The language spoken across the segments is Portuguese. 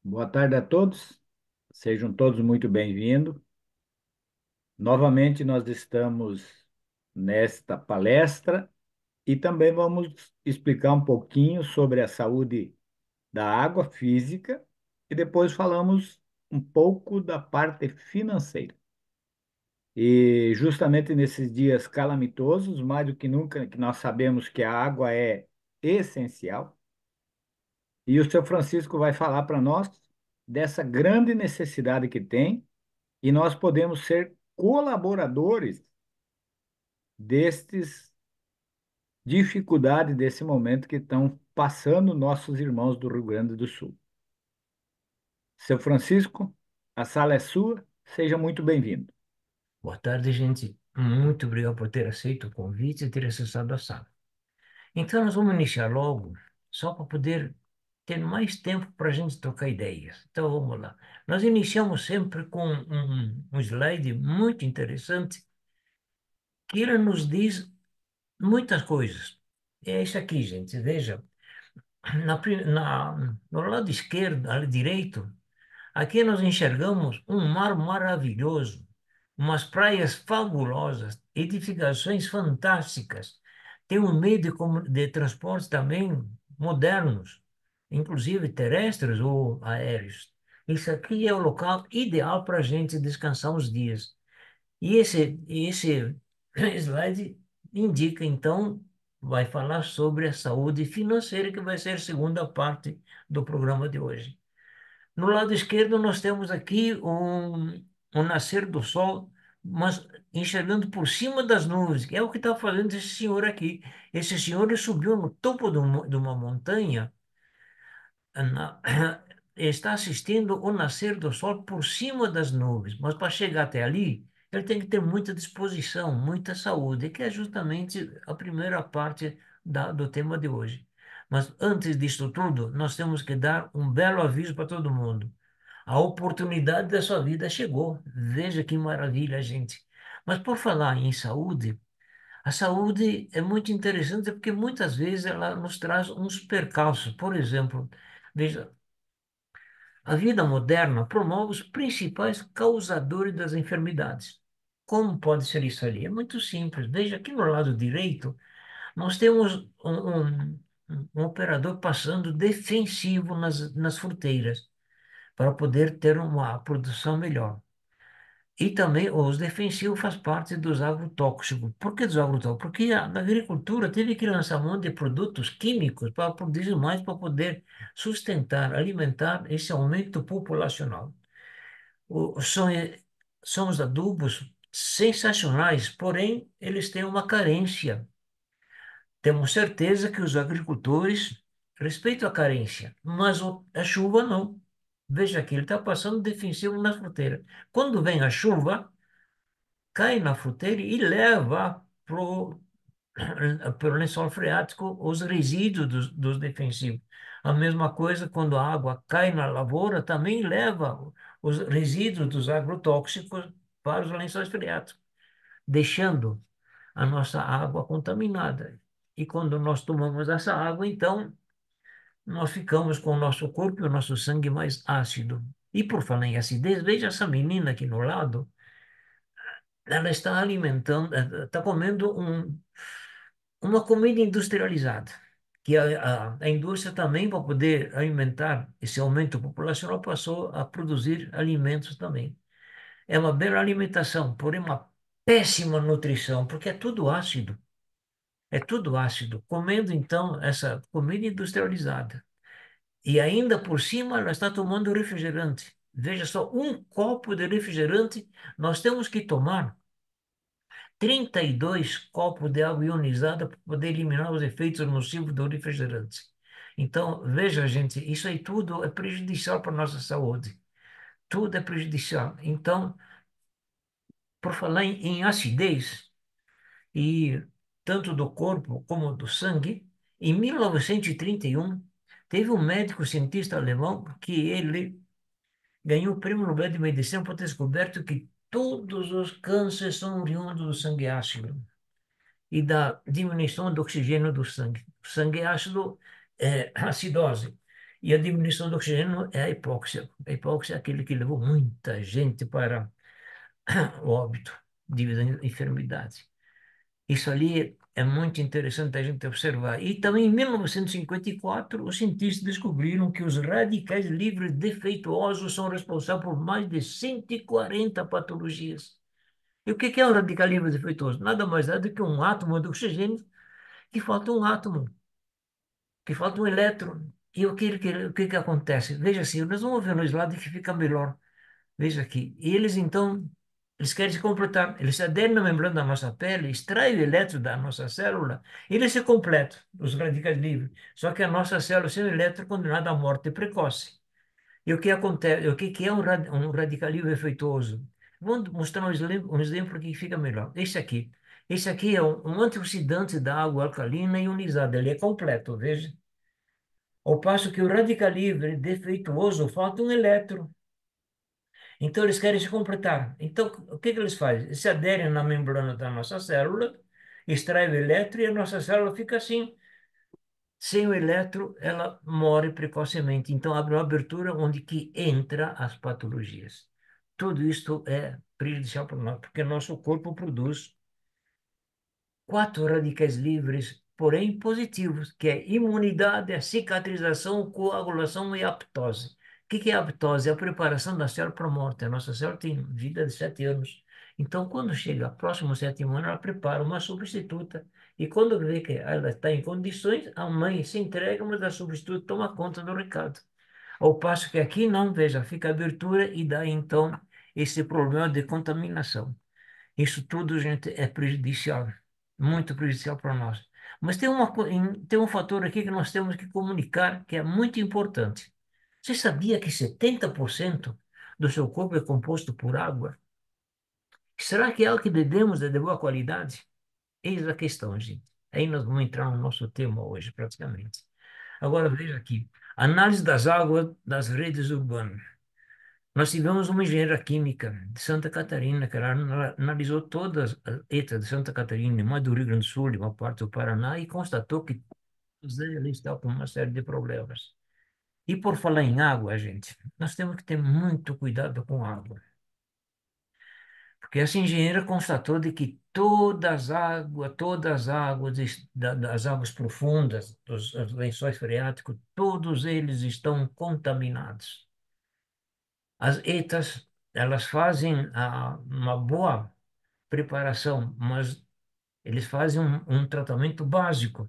Boa tarde a todos, sejam todos muito bem-vindos. Novamente, nós estamos nesta palestra e também vamos explicar um pouquinho sobre a saúde da água física e depois falamos um pouco da parte financeira. E justamente nesses dias calamitosos, mais do que nunca, que nós sabemos que a água é essencial, e o seu Francisco vai falar para nós dessa grande necessidade que tem e nós podemos ser colaboradores destes dificuldades desse momento que estão passando nossos irmãos do Rio Grande do Sul. Seu Francisco, a sala é sua, seja muito bem-vindo. Boa tarde, gente. Muito obrigado por ter aceito o convite e ter acessado a sala. Então, nós vamos iniciar logo, só para poder ter mais tempo para a gente trocar ideias. Então, vamos lá. Nós iniciamos sempre com um slide muito interessante, que ele nos diz muitas coisas. É isso aqui, gente. Veja, no lado esquerdo, ali direito, aqui nós enxergamos um mar maravilhoso, umas praias fabulosas, edificações fantásticas. Tem um meio de transporte também modernos, inclusive terrestres ou aéreos. Isso aqui é o local ideal para a gente descansar uns dias. E esse slide indica, então, vai falar sobre a saúde financeira, que vai ser a segunda parte do programa de hoje. No lado esquerdo, nós temos aqui um nascer do sol, mas enxergando por cima das nuvens, que é o que está fazendo esse senhor aqui. Esse senhor ele subiu no topo de uma montanha, na- está assistindo o nascer do sol por cima das nuvens, mas para chegar até ali, ele tem que ter muita disposição, muita saúde, que é justamente a primeira parte do tema de hoje. Mas antes disso tudo, nós temos que dar um belo aviso para todo mundo. A oportunidade da sua vida chegou. Veja que maravilha, gente. Mas por falar em saúde, a saúde é muito interessante porque muitas vezes ela nos traz uns percalços. Por exemplo, veja, a vida moderna promove os principais causadores das enfermidades. Como pode ser isso ali? É muito simples. Veja aqui no lado direito, nós temos um operador passando defensivo nas fruteiras para poder ter uma produção melhor. E também os defensivos faz parte dos agrotóxicos. Por que dos agrotóxicos? Porque a agricultura teve que lançar um monte de produtos químicos para produzir mais, para poder sustentar, alimentar esse aumento populacional. O, são, são os adubos sensacionais, porém eles têm uma carência. Temos certeza que os agricultores respeitam a carência, mas a chuva não. Veja aqui, ele está passando defensivo na fronteira. Quando vem a chuva, cai na fruteira e leva pelo lençol freático os resíduos dos defensivos. A mesma coisa quando a água cai na lavoura, também leva os resíduos dos agrotóxicos para os lençóis freáticos, deixando a nossa água contaminada. E quando nós tomamos essa água, então, nós ficamos com o nosso corpo e o nosso sangue mais ácido. E por falar em acidez, veja essa menina aqui no lado, ela está alimentando, está comendo uma comida industrializada, que a indústria também, para poder alimentar esse aumento populacional, passou a produzir alimentos também. É uma bela alimentação, porém uma péssima nutrição, porque é tudo ácido. É tudo ácido. Comendo, então, essa comida industrializada. E ainda por cima, ela está tomando refrigerante. Veja só, um copo de refrigerante nós temos que tomar 32 copos de água ionizada para poder eliminar os efeitos nocivos do refrigerante. Então, veja, gente, isso aí tudo é prejudicial para a nossa saúde. Tudo é prejudicial. Então, por falar em acidez, e tanto do corpo como do sangue, em 1931, teve um médico cientista alemão que ele ganhou o Prêmio Nobel de Medicina por ter descoberto que todos os cânceres são oriundos do sangue ácido e da diminuição do oxigênio do sangue. O sangue ácido é acidose. E a diminuição do oxigênio é a hipóxia. A hipóxia é aquele que levou muita gente para o óbito devido à enfermidade. Isso ali é muito interessante a gente observar. E também em 1954, os cientistas descobriram que os radicais livres defeituosos são responsáveis por mais de 140 patologias. E o que é um radical livre defeituoso? Nada mais é do que um átomo de oxigênio que falta um átomo, que falta um elétron. E o que acontece? Veja assim, nós vamos ver no slide que fica melhor. Veja aqui. E eles, então, eles querem se completar. Eles se aderem na membrana da nossa pele, extraem o elétron da nossa célula, e eles se completam, os radicais livres. Só que a nossa célula sem o elétron é condenada à morte precoce. E o que acontece? O que é um radical livre efeituoso? Vou mostrar um exemplo que fica melhor. Esse aqui. Esse aqui é um antioxidante da água alcalina ionizada. Ele é completo, veja. Ao passo que o radical livre defeituoso falta um elétron. Então, eles querem se completar. Então, o que eles fazem? Eles se aderem na membrana da nossa célula, extraem o elétron e a nossa célula fica assim. Sem o elétron, ela morre precocemente. Então, abre uma abertura onde que entra as patologias. Tudo isto é prejudicial para nós, porque nosso corpo produz quatro radicais livres, porém positivos, que é imunidade, a cicatrização, coagulação e aptose. O que é a aptose? É a preparação da célula para a morte. A nossa célula tem vida de 7 anos. Então, quando chega próximo ao 7º ano, ela prepara uma substituta. E quando vê que ela está em condições, a mãe se entrega, mas a substituta toma conta do recado. Ao passo que aqui não, veja, fica a abertura e dá então esse problema de contaminação. Isso tudo, gente, é prejudicial, muito prejudicial para nós. Mas tem um fator aqui que nós temos que comunicar que é muito importante. Você sabia que 70% do seu corpo é composto por água? Será que é algo que bebemos é de boa qualidade? Eis a questão, gente. Aí nós vamos entrar no nosso tema hoje, praticamente. Agora, veja aqui. Análise das águas das redes urbanas. Nós tivemos uma engenheira química de Santa Catarina, que ela analisou todas as ETAs de Santa Catarina, mais do Rio Grande do Sul, e uma parte do Paraná, e constatou que todos eles estavam com uma série de problemas. E por falar em água, gente, nós temos que ter muito cuidado com a água. Porque essa engenheira constatou de que todas as águas das águas profundas, dos lençóis freáticos, todos eles estão contaminados. As ETAs, elas fazem uma boa preparação, mas eles fazem um tratamento básico,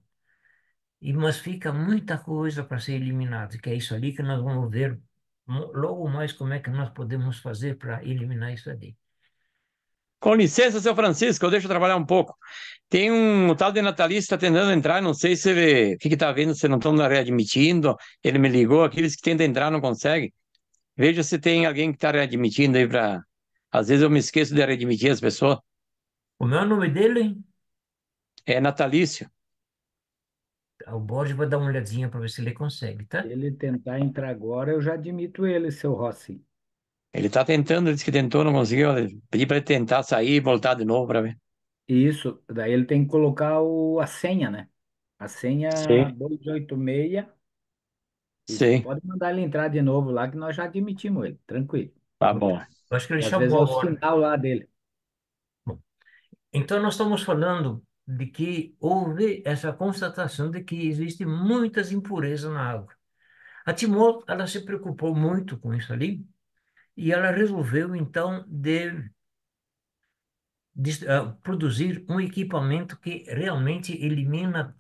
mas fica muita coisa para ser eliminada, que é isso ali que nós vamos ver logo mais como é que nós podemos fazer para eliminar isso ali. Com licença, seu Francisco, eu deixo eu trabalhar um pouco. Tem um tal de Natalício que está tentando entrar, não sei se ele, o que está vendo, se não estão readmitindo. Ele me ligou, aqueles que tentam entrar não conseguem. Veja se tem alguém que está readmitindo aí para. Às vezes eu me esqueço de readmitir as pessoas. Como é o nome dele? É Natalício. O Borges vai dar uma olhadinha para ver se ele consegue, Se tá? ele tentar entrar agora, eu já admito ele, seu Rossi. Ele está tentando, ele disse que tentou, não conseguiu. Pedi para ele tentar sair e voltar de novo para ver. Isso, daí ele tem que colocar a senha, né? A senha Sim, 286. Isso, sim. pode mandar ele entrar de novo lá, que nós já admitimos ele, tranquilo. Tá bom. Eu acho que ele E às vezes é chamou o agora. sinal lá dele. Bom, então nós estamos falando de que houve essa constatação de que existem muitas impurezas na água. A Timor, ela se preocupou muito com isso ali e ela resolveu, então, produzir um equipamento que realmente elimina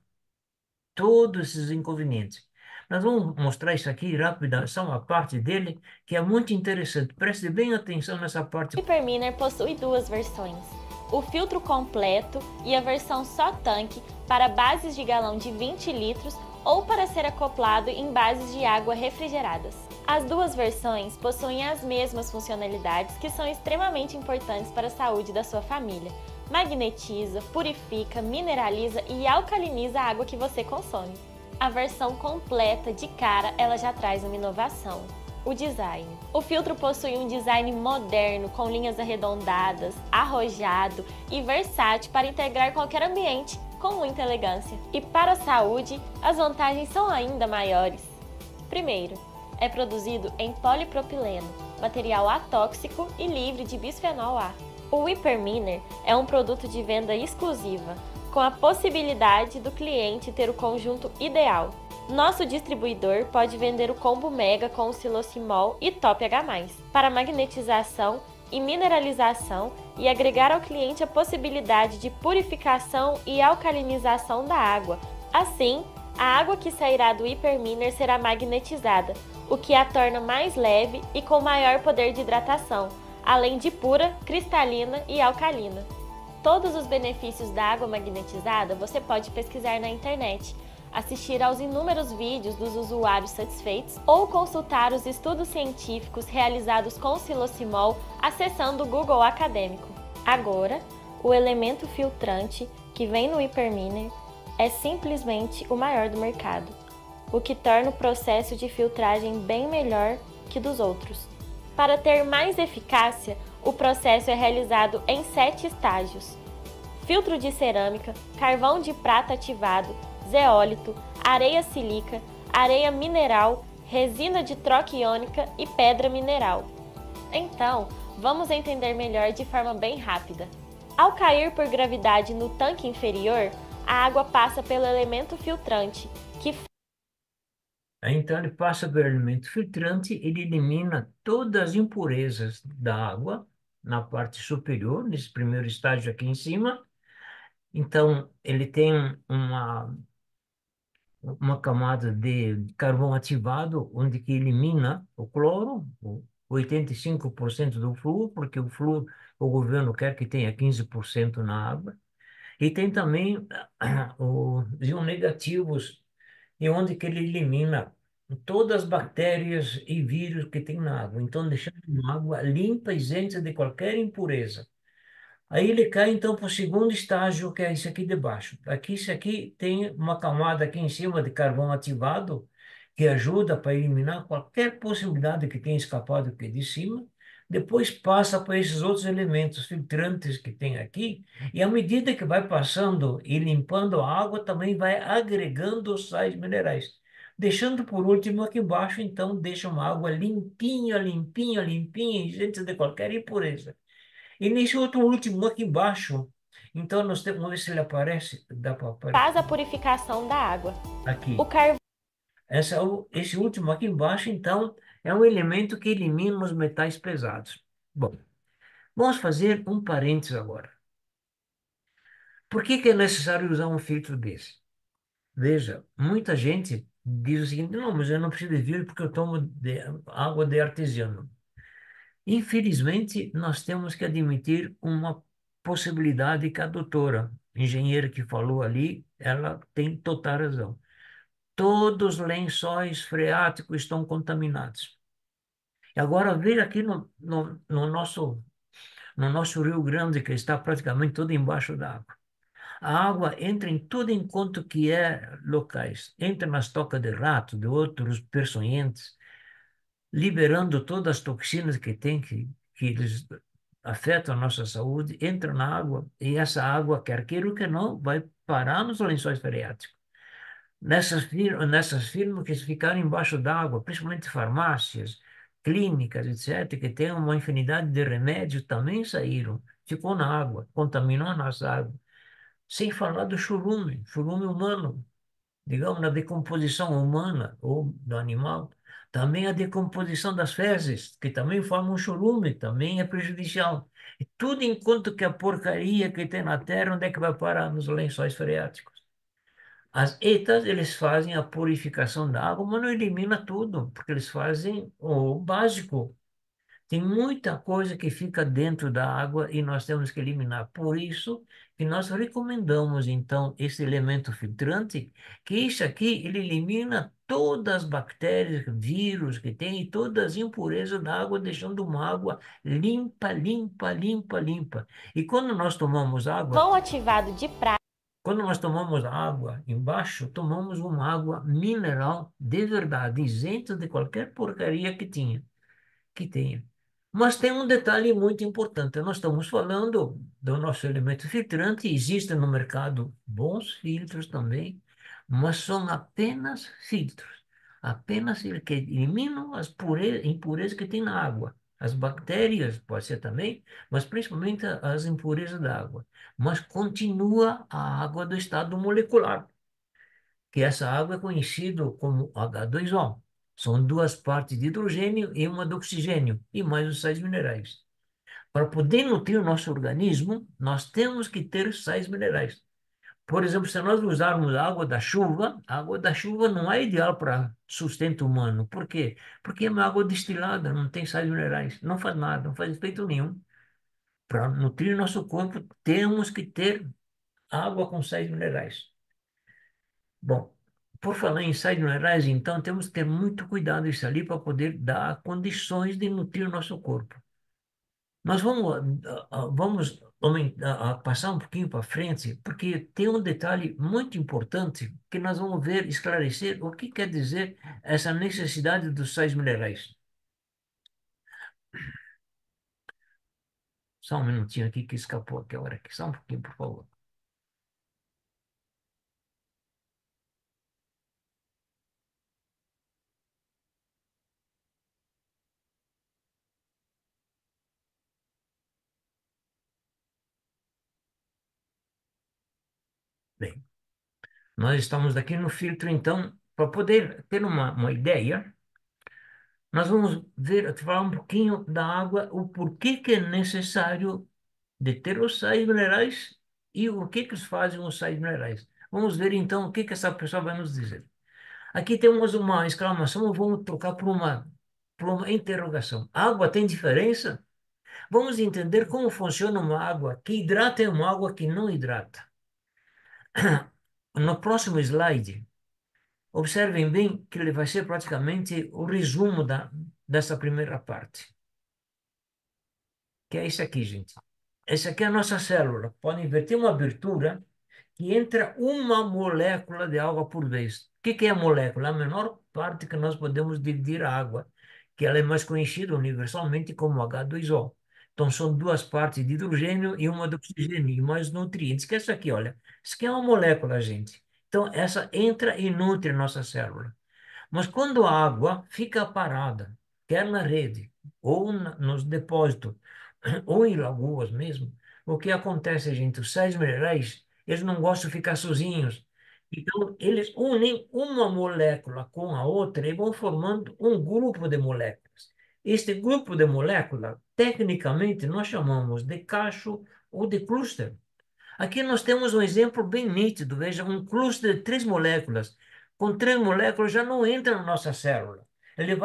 todos esses inconvenientes. Nós vamos mostrar isso aqui rápido, só uma parte dele, que é muito interessante. Preste bem atenção nessa parte. O Hyperminer possui duas versões, o filtro completo e a versão só tanque para bases de galão de 20 litros ou para ser acoplado em bases de água refrigeradas. As duas versões possuem as mesmas funcionalidades que são extremamente importantes para a saúde da sua família. Magnetiza, purifica, mineraliza e alcaliniza a água que você consome. A versão completa de cara, ela já traz uma inovação: o design. O filtro possui um design moderno, com linhas arredondadas, arrojado e versátil para integrar qualquer ambiente, com muita elegância. E para a saúde, as vantagens são ainda maiores. Primeiro, é produzido em polipropileno, material atóxico e livre de bisfenol A. O Hyperminer é um produto de venda exclusiva, com a possibilidade do cliente ter o conjunto ideal. Nosso distribuidor pode vender o combo Mega com o Silosimol e Top H+, para magnetização e mineralização e agregar ao cliente a possibilidade de purificação e alcalinização da água. Assim, a água que sairá do Hyperminer será magnetizada, o que a torna mais leve e com maior poder de hidratação, além de pura, cristalina e alcalina. Todos os benefícios da água magnetizada você pode pesquisar na internet, assistir aos inúmeros vídeos dos usuários satisfeitos ou consultar os estudos científicos realizados com o Silosimol acessando o Google Acadêmico. Agora, o elemento filtrante que vem no Hyperminer é simplesmente o maior do mercado, o que torna o processo de filtragem bem melhor que dos outros. Para ter mais eficácia, o processo é realizado em 7 estágios: filtro de cerâmica, carvão de prata ativado, zeólito, areia sílica, areia mineral, resina de troca iônica e pedra mineral. Então, vamos entender melhor de forma bem rápida. Ao cair por gravidade no tanque inferior, a água passa pelo elemento filtrante, que Então, ele passa pelo elemento filtrante, ele elimina todas as impurezas da água na parte superior, nesse primeiro estágio aqui em cima. Então, ele tem uma camada de carvão ativado, onde que elimina o cloro, 85% do flúor, porque o flúor o governo quer que tenha 15% na água. E tem também os ions negativos, e onde que ele elimina todas as bactérias e vírus que tem na água. Então, deixando uma água limpa, isenta de qualquer impureza. Aí ele cai então para o segundo estágio, que é esse aqui de baixo. Aqui, esse aqui tem uma camada aqui em cima de carvão ativado, que ajuda para eliminar qualquer possibilidade que tenha escapado aqui de cima. Depois passa para esses outros elementos filtrantes que tem aqui, e à medida que vai passando e limpando a água, também vai agregando os sais minerais. Deixando por último aqui embaixo, então, deixa uma água limpinha, limpinha, limpinha, isenta de qualquer impureza. E nesse outro último aqui embaixo, então nós temos, vamos ver se ele aparece, dá para faz aparecer a purificação da água. aqui. O carvão Esse último aqui embaixo, então, é um elemento que elimina os metais pesados. Bom, vamos fazer um parênteses agora. Por que que é necessário usar um filtro desse? Veja, muita gente diz o seguinte: não, mas eu não preciso de filtro porque eu tomo água de artesiano. Infelizmente, nós temos que admitir uma possibilidade que a doutora engenheira que falou ali, ela tem total razão. Todos os lençóis freáticos estão contaminados. E agora, veja aqui no nosso Rio Grande, que está praticamente todo embaixo d'água. A água entra em tudo enquanto que é locais. Entra nas tocas de rato, de outros peçonhentos, liberando todas as toxinas que tem, que eles afetam a nossa saúde, entra na água, e essa água, quer queira ou que não, vai parar nos lençóis freáticos. Nessas firmas que ficaram embaixo d'água, principalmente farmácias, clínicas, etc., que têm uma infinidade de remédios, também saíram. Ficou na água, contaminou a nossa água. Sem falar do chorume humano, digamos, na decomposição humana ou do animal. Também a decomposição das fezes, que também formam um chorume, também é prejudicial. E tudo enquanto que a porcaria que tem na terra, onde é que vai parar? Nos lençóis freáticos. As ETAs, eles fazem a purificação da água, mas não elimina tudo, porque eles fazem o básico. Tem muita coisa que fica dentro da água e nós temos que eliminar. Por isso que nós recomendamos, então, esse elemento filtrante, que isso aqui, ele elimina todas as bactérias, vírus que tem e todas as impurezas da água, deixando uma água limpa, limpa, limpa, limpa. E quando nós tomamos água, ativado de prata quando nós tomamos água embaixo, tomamos uma água mineral de verdade, isenta de qualquer porcaria que tenha. Mas tem um detalhe muito importante. Nós estamos falando do nosso elemento filtrante. Existem no mercado bons filtros também, mas são apenas filtros. Apenas ele que elimina as impurezas que tem na água. As bactérias, pode ser também, mas principalmente as impurezas da água. Mas continua a água do estado molecular, que essa água é conhecida como H2O. São duas partes de hidrogênio e uma de oxigênio, e mais os sais minerais. Para poder nutrir o nosso organismo, nós temos que ter sais minerais. Por exemplo, se nós usarmos a água da chuva não é ideal para sustento humano. Por quê? Porque é uma água destilada, não tem sais minerais, não faz nada, não faz efeito nenhum. Para nutrir nosso corpo, temos que ter água com sais minerais. Bom, por falar em sais minerais, então, temos que ter muito cuidado isso ali para poder dar condições de nutrir o nosso corpo. Nós vamos passar um pouquinho para frente, porque tem um detalhe muito importante que nós vamos ver, esclarecer o que quer dizer essa necessidade dos sais minerais. Só um minutinho aqui que escapou aqui a hora aqui. Só um pouquinho, por favor. Bem, nós estamos aqui no filtro, então, para poder ter uma ideia, nós vamos ver, falar um pouquinho da água, o porquê que é necessário de ter os sais minerais e o que que eles fazem os sais minerais. Vamos ver então o que que essa pessoa vai nos dizer. Aqui temos uma exclamação, vamos trocar por uma interrogação. Água tem diferença? Vamos entender como funciona uma água que hidrata e uma água que não hidrata. No próximo slide, observem bem que ele vai ser praticamente o resumo dessa primeira parte. Que é isso aqui, gente. Essa aqui é a nossa célula. Podem ver, tem uma abertura que entra uma molécula de água por vez. O que que é a molécula? A menor parte que nós podemos dividir a água, que ela é mais conhecida universalmente como H2O. Então, são duas partes de hidrogênio e uma de oxigênio, e mais nutrientes. Que é isso aqui, olha. Isso aqui é uma molécula, gente. Então, essa entra e nutre a nossa célula. Mas quando a água fica parada, quer na rede, ou nos depósitos, ou em lagoas mesmo, o que acontece, gente? Os sais minerais, eles não gostam de ficar sozinhos. Então, eles unem uma molécula com a outra e vão formando um grupo de moléculas. Este grupo de moléculas, tecnicamente, nós chamamos de cacho ou de clúster. Aqui nós temos um exemplo bem nítido. Veja, um cluster de três moléculas. Com três moléculas já não entra na nossa célula. Ele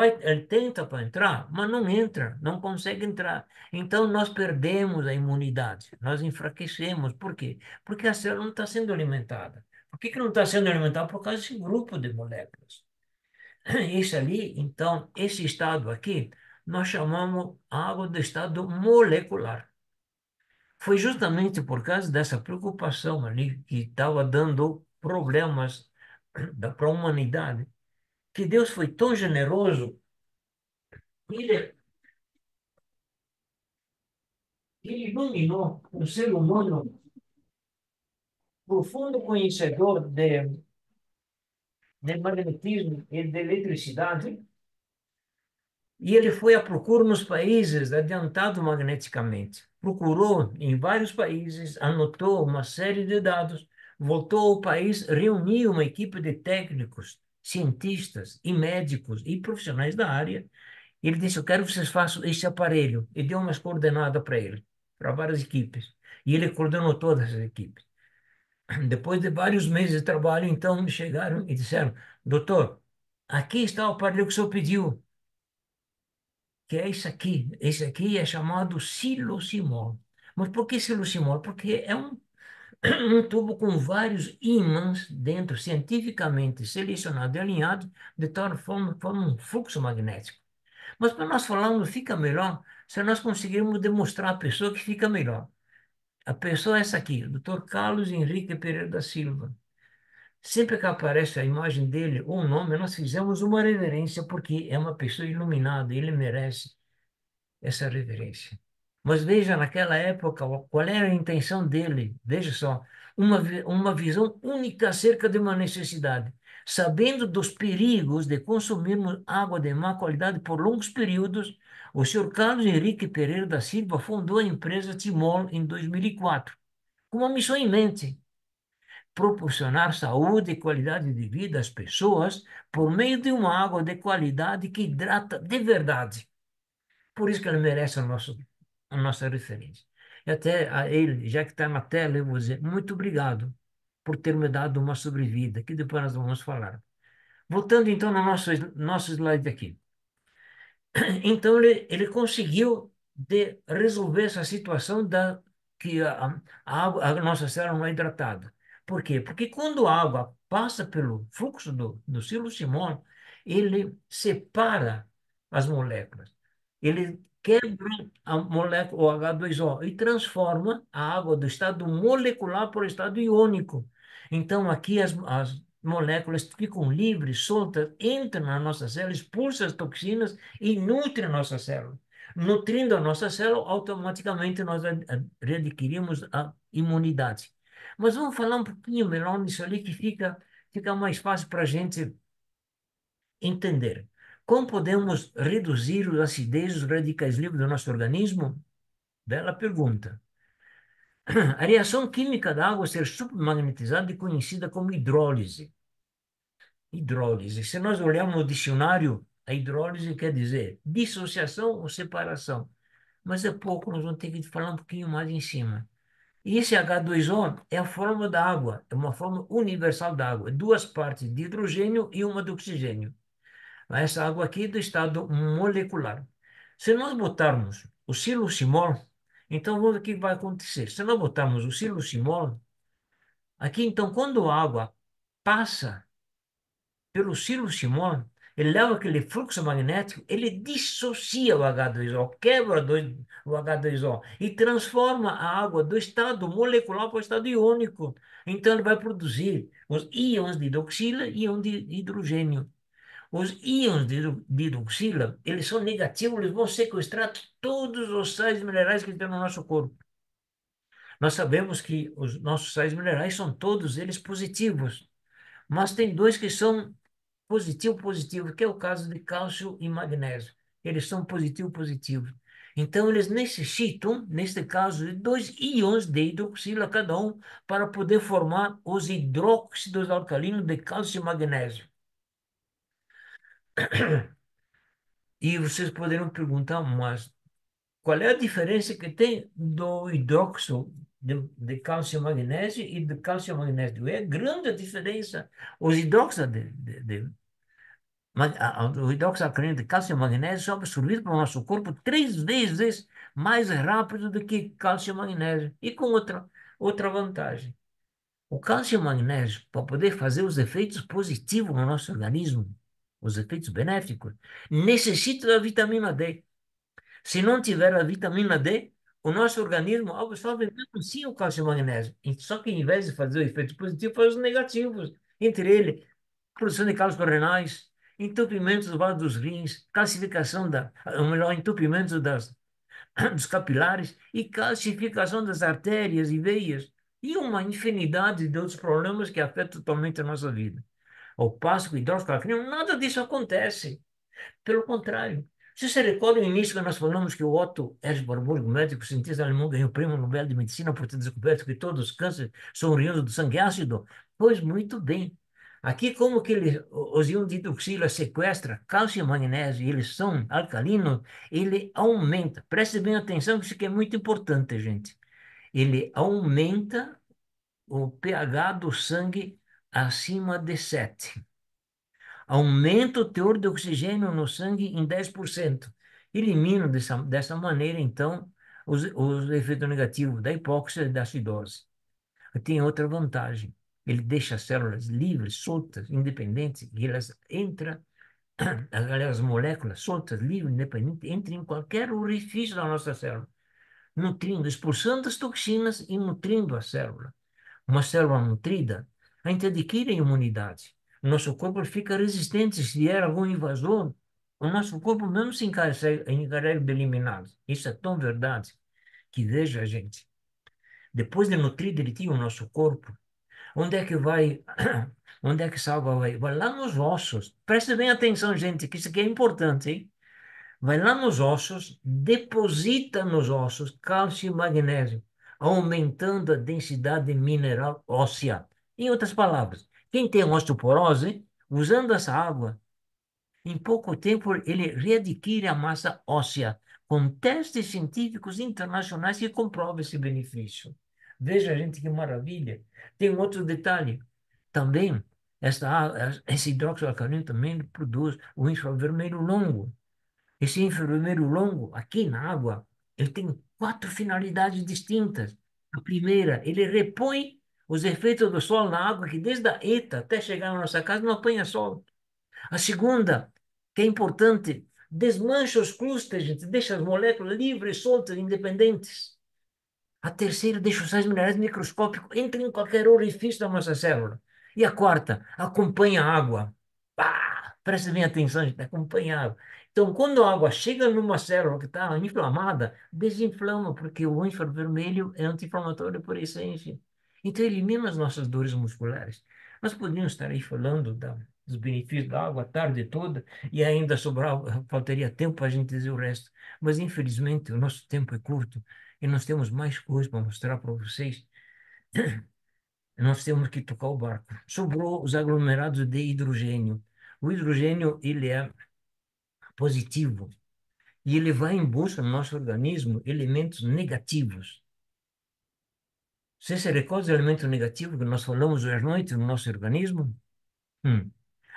tenta para entrar, mas não entra, não consegue entrar. Então nós perdemos a imunidade, nós enfraquecemos. Por quê? Porque a célula não está sendo alimentada. Por que que não está sendo alimentada? Por causa desse grupo de moléculas. Esse ali, então, esse estado aqui, nós chamamos água do estado molecular. Foi justamente por causa dessa preocupação ali que estava dando problemas para a humanidade, que Deus foi tão generoso que ele iluminou o ser humano profundo conhecedor de magnetismo e de eletricidade, e ele foi à procura nos países adiantados magneticamente. Procurou em vários países, anotou uma série de dados, voltou ao país, reuniu uma equipe de técnicos, cientistas e médicos e profissionais da área. Ele disse: Eu quero que vocês façam esse aparelho. E deu umas coordenadas para ele, para várias equipes. E ele coordenou todas as equipes. Depois de vários meses de trabalho, então, chegaram e disseram: Doutor, aqui está o aparelho que o senhor pediu, que é isso aqui. Esse aqui é chamado silocimol. Mas por que silocimol? Porque é um tubo com vários ímãs dentro, cientificamente selecionado e alinhado, de tal forma que forma um fluxo magnético. Mas para nós falarmos, fica melhor se nós conseguirmos demonstrar à pessoa que fica melhor. A pessoa é essa aqui, o Dr. Carlos Henrique Pereira da Silva. Sempre que aparece a imagem dele ou o nome, nós fizemos uma reverência, porque é uma pessoa iluminada, ele merece essa reverência. Mas veja, naquela época, qual era a intenção dele? Veja só, uma visão única acerca de uma necessidade. Sabendo dos perigos de consumirmos água de má qualidade por longos períodos, o senhor Carlos Henrique Pereira da Silva fundou a empresa Timol em 2004, com uma missão em mente: proporcionar saúde e qualidade de vida às pessoas por meio de uma água de qualidade que hidrata de verdade. Por isso que ele merece a nossa referência. E até a ele, já que está na tela, eu vou dizer muito obrigado por ter me dado uma sobrevida, que depois nós vamos falar. Voltando então no nosso slide aqui. Então ele conseguiu resolver essa situação que a nossa célula não é hidratada. Por quê? Porque quando a água passa pelo fluxo do Silo Simon, ele separa as moléculas. Ele quebra a molécula, o H2O, e transforma a água do estado molecular para o estado iônico. Então, aqui as moléculas ficam livres, soltas, entram na nossa célula, expulsam as toxinas e nutre a nossa célula. Nutrindo a nossa célula, automaticamente nós readquirimos a imunidade. Mas vamos falar um pouquinho melhor nisso ali, que fica mais fácil para a gente entender. Como podemos reduzir a acidez dos radicais livres do nosso organismo? Bela pergunta. A reação química da água ser submagnetizada é conhecida como hidrólise. Hidrólise. Se nós olharmos no dicionário, a hidrólise quer dizer dissociação ou separação. Mas é pouco, nós vamos ter que falar um pouquinho mais em cima. E esse H2O é a forma da água, é uma forma universal da água. Duas partes de hidrogênio e uma de oxigênio. Essa água aqui é do estado molecular. Se nós botarmos o silosimol, então vamos ver o que vai acontecer. Se nós botarmos o silosimol, aqui então quando a água passa pelo Cyrus Simon, ele leva aquele fluxo magnético, ele dissocia o H2O, quebra o H2O e transforma a água do estado molecular para o estado iônico. Então, ele vai produzir os íons de hidroxila e íons de hidrogênio. Os íons de hidroxila, eles são negativos, eles vão sequestrar todos os sais minerais que tem no nosso corpo. Nós sabemos que os nossos sais minerais são todos eles positivos, mas tem dois que são positivo, que é o caso de cálcio e magnésio. Eles são positivo. Então, eles necessitam, neste caso, de dois íons de hidroxila cada um para poder formar os hidróxidos alcalinos de cálcio e magnésio. E vocês poderiam perguntar, mas qual é a diferença que tem do hidróxido de cálcio e magnésio e de cálcio e magnésio? É grande a diferença. Os hidróxidos o hidróxido alcalino de cálcio e magnésio são absorvidos pelo nosso corpo 3 vezes mais rápido do que cálcio e magnésio. E com outra vantagem. O cálcio e o magnésio, para poder fazer os efeitos positivos no nosso organismo, os efeitos benéficos, necessita da vitamina D. Se não tiver a vitamina D, o nosso organismo absorve mesmo assim o cálcio e o magnésio. Só que, em vez de fazer o efeito positivo, faz os negativos. Entre eles, produção de cálices renais, entupimento dos vasos dos rins, calcificação ou melhor, entupimento dos capilares e calcificação das artérias e veias e uma infinidade de outros problemas que afetam totalmente a nossa vida. Ao passo que o hidróxido carbônico, nada disso acontece. Pelo contrário, se você recorda no início que nós falamos que o Otto Erzberg, médico cientista alemão, ganhou o Prêmio Nobel de Medicina por ter descoberto que todos os cânceres são oriundos do sangue ácido? Pois muito bem. Aqui, como que os íons de hidroxila sequestram cálcio e magnésio, e eles são alcalinos, ele aumenta. Preste bem atenção, que isso aqui é muito importante, gente. Ele aumenta o pH do sangue acima de 7. Aumenta o teor de oxigênio no sangue em 10%. Elimina dessa maneira, então, os efeitos negativos da hipóxia e da acidose. Tem outra vantagem. Ele deixa as células livres, soltas, independentes, e elas entram, as moléculas soltas, livres, independentes, entram em qualquer orifício da nossa célula, nutrindo, expulsando as toxinas e nutrindo a célula. Uma célula nutrida, a gente adquire imunidade. O nosso corpo fica resistente. Se vier algum invasor, o nosso corpo mesmo se encarrega de eliminá-los. Isso é tão verdade que, veja, gente, depois de nutrir direitinho o nosso corpo, onde é que vai Onde é que essa água vai? Vai lá nos ossos. Preste bem atenção, gente, que isso aqui é importante, hein? Vai lá nos ossos, deposita nos ossos cálcio e magnésio, aumentando a densidade mineral óssea. Em outras palavras, quem tem osteoporose, usando essa água, em pouco tempo ele readquire a massa óssea, com testes científicos internacionais que comprovam esse benefício. Veja, gente, que maravilha. Tem um outro detalhe. Também, esse hidróxido alcalino também produz o infravermelho longo. Esse infravermelho longo, aqui na água, ele tem quatro finalidades distintas. A primeira, ele repõe os efeitos do sol na água, que desde a ETA até chegar na nossa casa não apanha sol. A segunda, que é importante, desmancha os clústeres, gente, deixa as moléculas livres, soltas, independentes. A terceira, deixa os sais minerais microscópicos, entra em qualquer orifício da nossa célula. E a quarta, acompanha a água. Preste bem atenção, gente, acompanha a água. Então, quando a água chega numa célula que está inflamada, desinflama, porque o infravermelho é anti-inflamatório por essência. Então, elimina as nossas dores musculares. Nós podíamos estar aí falando dos benefícios da água a tarde toda e ainda faltaria tempo para a gente dizer o resto. Mas, infelizmente, o nosso tempo é curto e nós temos mais coisas para mostrar para vocês. Nós temos que tocar o barco. Sobrou os aglomerados de hidrogênio. O hidrogênio, ele é positivo e ele vai em busca no nosso organismo elementos negativos. Você se recorda dos elementos negativos que nós falamos hoje à noite no nosso organismo? Hum.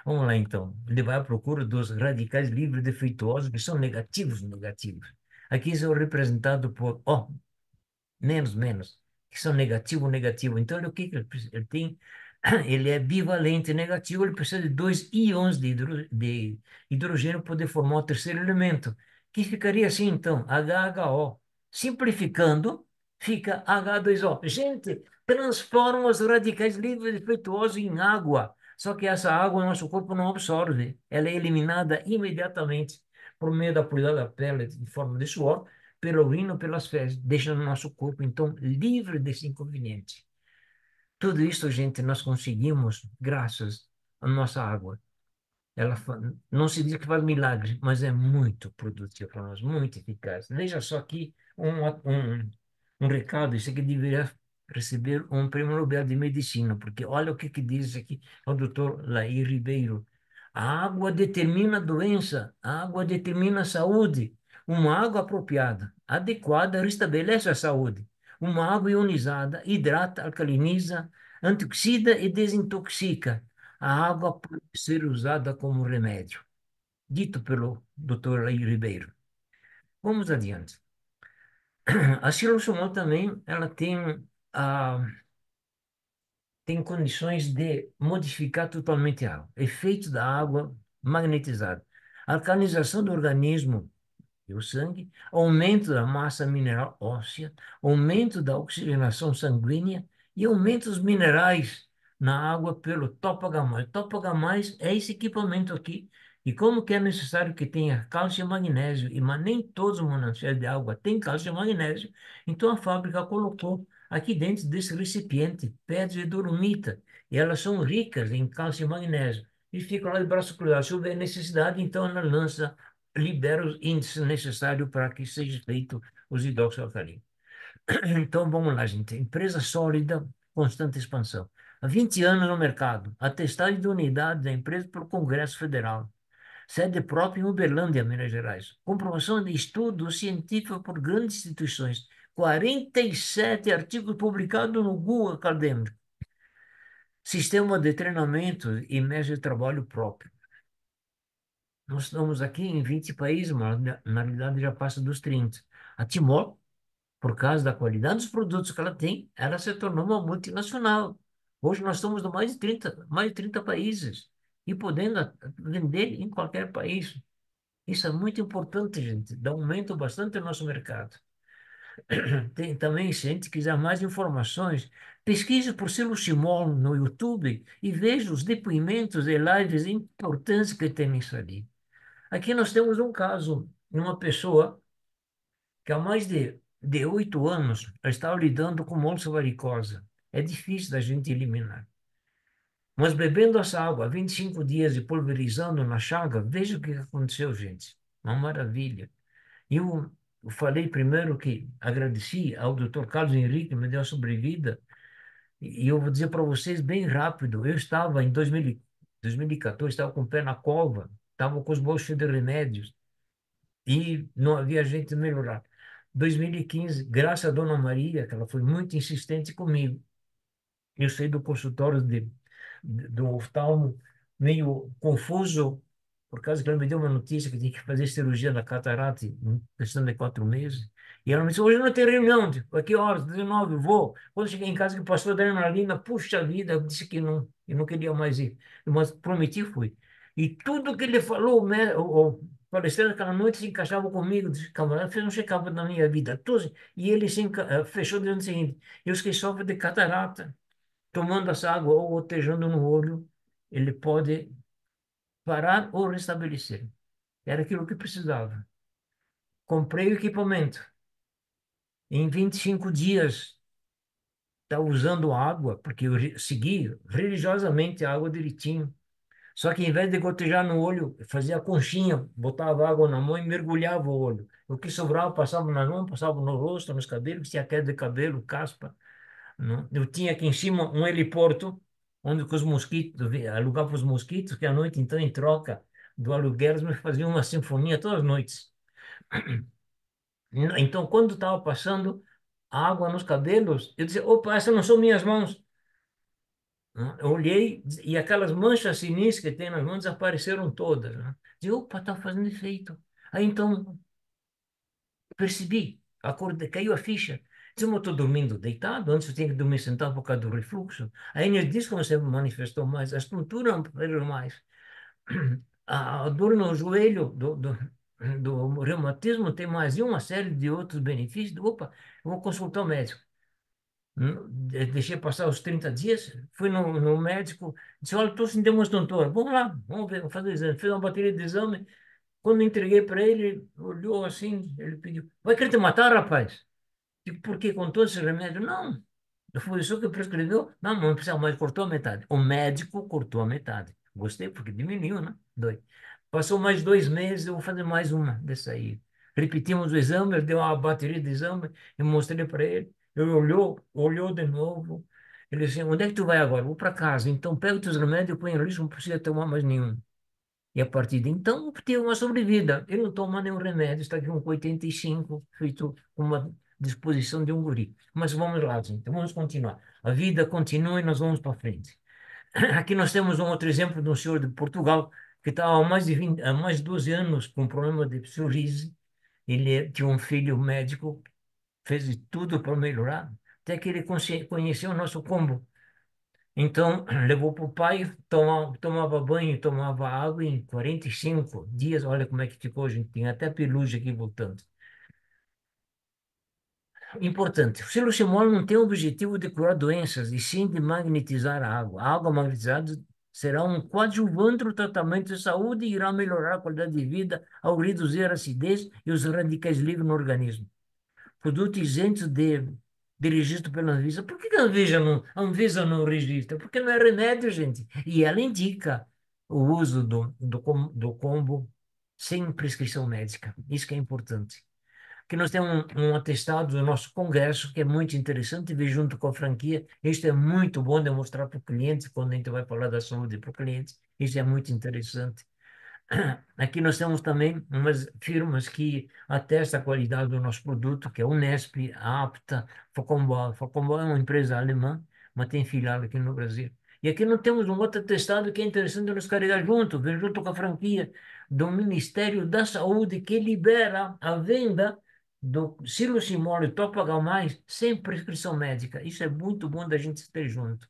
Vamos lá, então. Ele vai à procura dos radicais livres defeituosos, que são negativos, negativos. Aqui são representados por O, menos, que são negativo, negativo. Então, o que que ele tem? Ele é bivalente negativo, ele precisa de dois íons de hidrogênio para poder formar o terceiro elemento, que ficaria assim, então, HHO. Simplificando, fica H2O. Gente, transforma os radicais livres defeituosos em água. Só que essa água o nosso corpo não absorve. Ela é eliminada imediatamente por meio da poluição da pele em forma de suor, pela urina ou pelas fezes, deixando o nosso corpo, então, livre desse inconveniente. Tudo isso, gente, nós conseguimos graças à nossa água. Não se diz que faz milagre, mas é muito produtiva para nós, muito eficaz. Veja só aqui um recado, isso aqui deveria receber um prêmio Nobel de Medicina, porque olha o que, que diz aqui o doutor Laí Ribeiro. A água determina a doença, a água determina a saúde. Uma água apropriada, adequada, restabelece a saúde. Uma água ionizada hidrata, alcaliniza, antioxida e desintoxica. A água pode ser usada como remédio. Dito pelo Dr. Laí Ribeiro. Vamos adiante. A xilosomol também, ela ah, tem condições de modificar totalmente a água. Efeito da água magnetizada. Alcalinização do organismo e o sangue, aumento da massa mineral óssea, aumento da oxigenação sanguínea e aumento dos minerais na água pelo Topa H+. Topa H+, é esse equipamento aqui. E como que é necessário que tenha cálcio e magnésio, mas nem todos os mananciais de água têm cálcio e magnésio, então a fábrica colocou aqui dentro desse recipiente pedras de dolomita, e elas são ricas em cálcio e magnésio. E ficam lá de braço cruzado. Se houver necessidade, então ela lança, libera os índices necessários para que seja feito os hidróxido alcalino. Então, vamos lá, gente. Empresa sólida, constante expansão. Há 20 anos no mercado. Atestado de unidade da empresa pelo Congresso Federal. Sede própria em Uberlândia, Minas Gerais. Comprovação de estudo científico por grandes instituições. 47 artigos publicados no Google Acadêmico. Sistema de treinamento e método de trabalho próprio. Nós estamos aqui em 20 países, mas na realidade já passa dos 30. A Timor, por causa da qualidade dos produtos que ela tem, ela se tornou uma multinacional. Hoje nós estamos em mais de 30 países e podendo vender em qualquer país. Isso é muito importante, gente. Dá um aumento bastante no nosso mercado. Tem também, se a gente quiser mais informações, pesquise por Silo Simon no YouTube e veja os depoimentos e lives importantes que tem nisso ali. Aqui nós temos um caso de uma pessoa que há mais de 8 anos estava lidando com bolsa varicosa. É difícil da gente eliminar. Mas bebendo essa água 25 dias e pulverizando na chaga, veja o que aconteceu, gente. Uma maravilha. Eu falei primeiro que agradeci ao Dr. Carlos Henrique, que me deu a sobrevida, e eu vou dizer para vocês bem rápido, eu estava em 2014, estava com o pé na cova, estava com os bolsos de remédios, e não havia jeito de melhorar. 2015, graças a Dona Maria, que ela foi muito insistente comigo, eu saí do consultório do oftalmo meio confuso, por causa que ela me deu uma notícia que tinha que fazer cirurgia da catarata em questão de 4 meses. E ela me disse, hoje não tem reunião. Tipo, a que horas? 19, vou. Quando cheguei em casa, que passou a adrenalina, puxa vida, eu disse que não queria mais ir. Mas prometi, fui. E tudo que ele falou, o palestrante aquela noite se encaixava comigo, disse, camarada, fez um check-up na minha vida. Tudo, e ele fechou dizendo o seguinte, eu esqueci sofro de catarata tomando essa água ou gotejando no olho, ele pode parar ou restabelecer. Era aquilo que precisava. Comprei o equipamento. Em 25 dias, estava usando água, porque eu segui religiosamente a água direitinho. Só que, em vez de gotejar no olho, fazia conchinha, botava água na mão e mergulhava o olho. O que sobrava, passava na mão, passava no rosto, nos cabelos, tinha queda de cabelo, caspa. Não? Eu tinha aqui em cima um heliporto, onde que os mosquitos, alugava os mosquitos, que à noite, então, em troca do aluguel, eles me faziam uma sinfonia todas as noites. Então, quando estava passando a água nos cabelos, eu dizia, opa, essas não são minhas mãos. Não? Eu olhei e aquelas manchas sinistras que tem nas mãos desapareceram todas. Não? Dizia, opa, está fazendo efeito. Aí, então, percebi, caiu a ficha. Se eu estou dormindo deitado, antes eu tinha que dormir sentado por causa do refluxo. A energia como se manifestou mais, a estrutura ampliou mais. A dor no joelho do reumatismo tem mais e uma série de outros benefícios. Opa, eu vou consultar o médico. Deixei passar os 30 dias, fui no médico, disse, olha, estou sentindo uma tontura, vamos lá, vamos ver, vamos fazer o exame. Fiz uma bateria de exame, quando entreguei para ele, ele olhou assim, ele pediu, vai querer te matar, rapaz? Digo, por quê? Com todo esse remédio? Não. Foi isso que prescreveu? Não, não precisa mais, cortou a metade. O médico cortou a metade. Gostei, porque diminuiu, né? Dois. Passou mais 2 meses, eu vou fazer mais uma dessa aí. Repetimos o exame, ele deu uma bateria de exame, eu mostrei para ele. Ele olhou de novo. Ele disse, onde é que tu vai agora? Vou para casa. Então pega os teus remédios, põe no lixo, não precisa tomar mais nenhum. E a partir de então, obtive uma sobrevida. Ele não toma nenhum remédio, está aqui com 85, feito com uma disposição de um guri. Mas vamos lá, gente, vamos continuar. A vida continua e nós vamos para frente. Aqui nós temos um outro exemplo de um senhor de Portugal que estava há mais de 12 anos com um problema de psoríase. Ele tinha um filho médico, fez de tudo para melhorar, até que ele conheceu o nosso combo. Então, levou para o pai, tomava banho, tomava água em 45 dias. Olha como é que ficou, gente. Tem até peluche aqui voltando. Importante, o siloximol não tem o objetivo de curar doenças, e sim de magnetizar a água. A água magnetizada será um coadjuvante do tratamento de saúde e irá melhorar a qualidade de vida ao reduzir a acidez e os radicais livres no organismo. Produto isento de registro pela Anvisa. Por que que a Anvisa não registra? Porque não é remédio, gente. E ela indica o uso do combo sem prescrição médica. Isso que é importante. Que nós temos um atestado do nosso congresso que é muito interessante ver junto com a franquia. Isto é muito bom de mostrar para o cliente quando a gente vai falar da saúde para o cliente. Isso é muito interessante. Aqui nós temos também umas firmas que atestam a qualidade do nosso produto, que é a Unesp, a Apta, Focomboa. Focomboa é uma empresa alemã, mas tem filial aqui no Brasil. E aqui nós temos um outro atestado que é interessante nos carregar junto, ver junto com a franquia do Ministério da Saúde, que libera a venda do Silosimol e Topo H+, sem prescrição médica. Isso é muito bom da gente ter junto.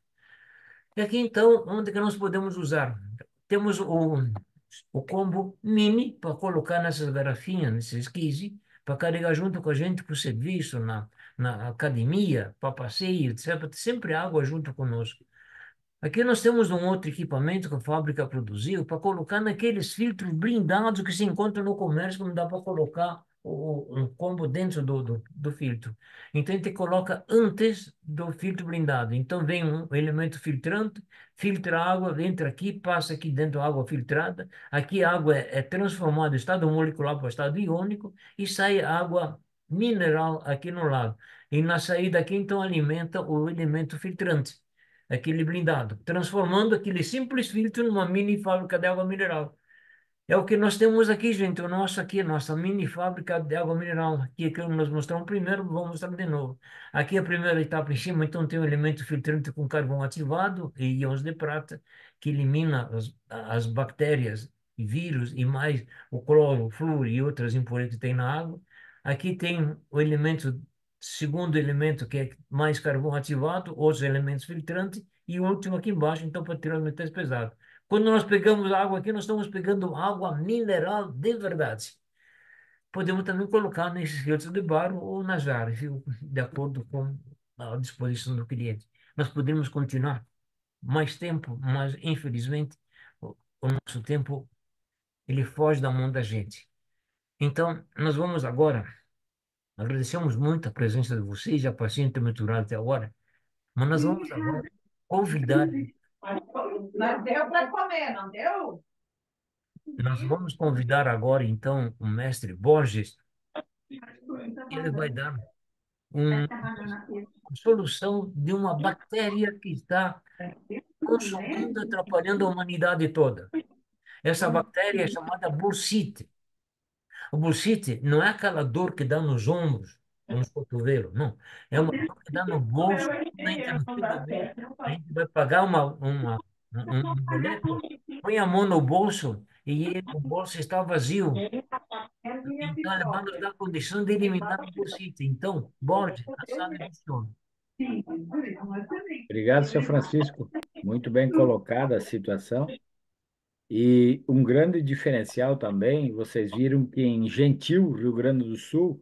E aqui, então, onde que nós podemos usar? Temos o combo mini para colocar nessas garrafinhas, nesses 15, para carregar junto com a gente para o serviço, na academia, para passeio, etc. Sempre água junto conosco. Aqui nós temos um outro equipamento que a fábrica produziu para colocar naqueles filtros blindados que se encontram no comércio, que não dá para colocar um combo dentro do filtro. Então, a gente coloca antes do filtro blindado. Então, vem um elemento filtrante, filtra a água, entra aqui, passa aqui dentro a água filtrada. Aqui a água é transformada do estado molecular para o estado iônico e sai água mineral aqui no lado. E na saída aqui, então, alimenta o elemento filtrante, aquele blindado, transformando aquele simples filtro numa mini fábrica de água mineral. É o que nós temos aqui, gente. O nosso aqui, nossa mini fábrica de água mineral. Aqui é que nós mostramos primeiro, vou mostrar de novo. Aqui a primeira etapa em cima, então tem um elemento filtrante com carvão ativado e íons de prata, que elimina as bactérias e vírus e mais o cloro, o flúor e outras impurezas que tem na água. Aqui tem o elemento, segundo elemento, que é mais carvão ativado, outros elementos filtrantes, e o último aqui embaixo, então, para tirar os metais pesados. Quando nós pegamos água aqui, nós estamos pegando água mineral de verdade. Podemos também colocar nesses filtros de barro ou na jarra, viu? De acordo com a disposição do cliente. Nós podemos continuar mais tempo, mas infelizmente o nosso tempo ele foge da mão da gente. Então, nós vamos agora, agradecemos muito a presença de vocês, a paciência mentoral até agora, mas nós vamos agora convidar, Não deu para comer, não deu? nós vamos convidar agora então o mestre Borges. Ele vai dar uma solução de uma bactéria que está consumindo, atrapalhando a humanidade toda. Essa bactéria é chamada bursite. O bursite não é aquela dor que dá nos ombros ou nos cotovelos, não. É uma dor que dá no bolso. Quando a gente não chega bem, a gente vai pagar um boleto, põe a mão no bolso e o bolso está vazio. Então, ele vai nos dar condição de eliminar o bursite. Então, Borges, a sala de som. Obrigado, senhor Francisco. Muito bem colocada a situação. E um grande diferencial também, vocês viram que em Gentil, Rio Grande do Sul,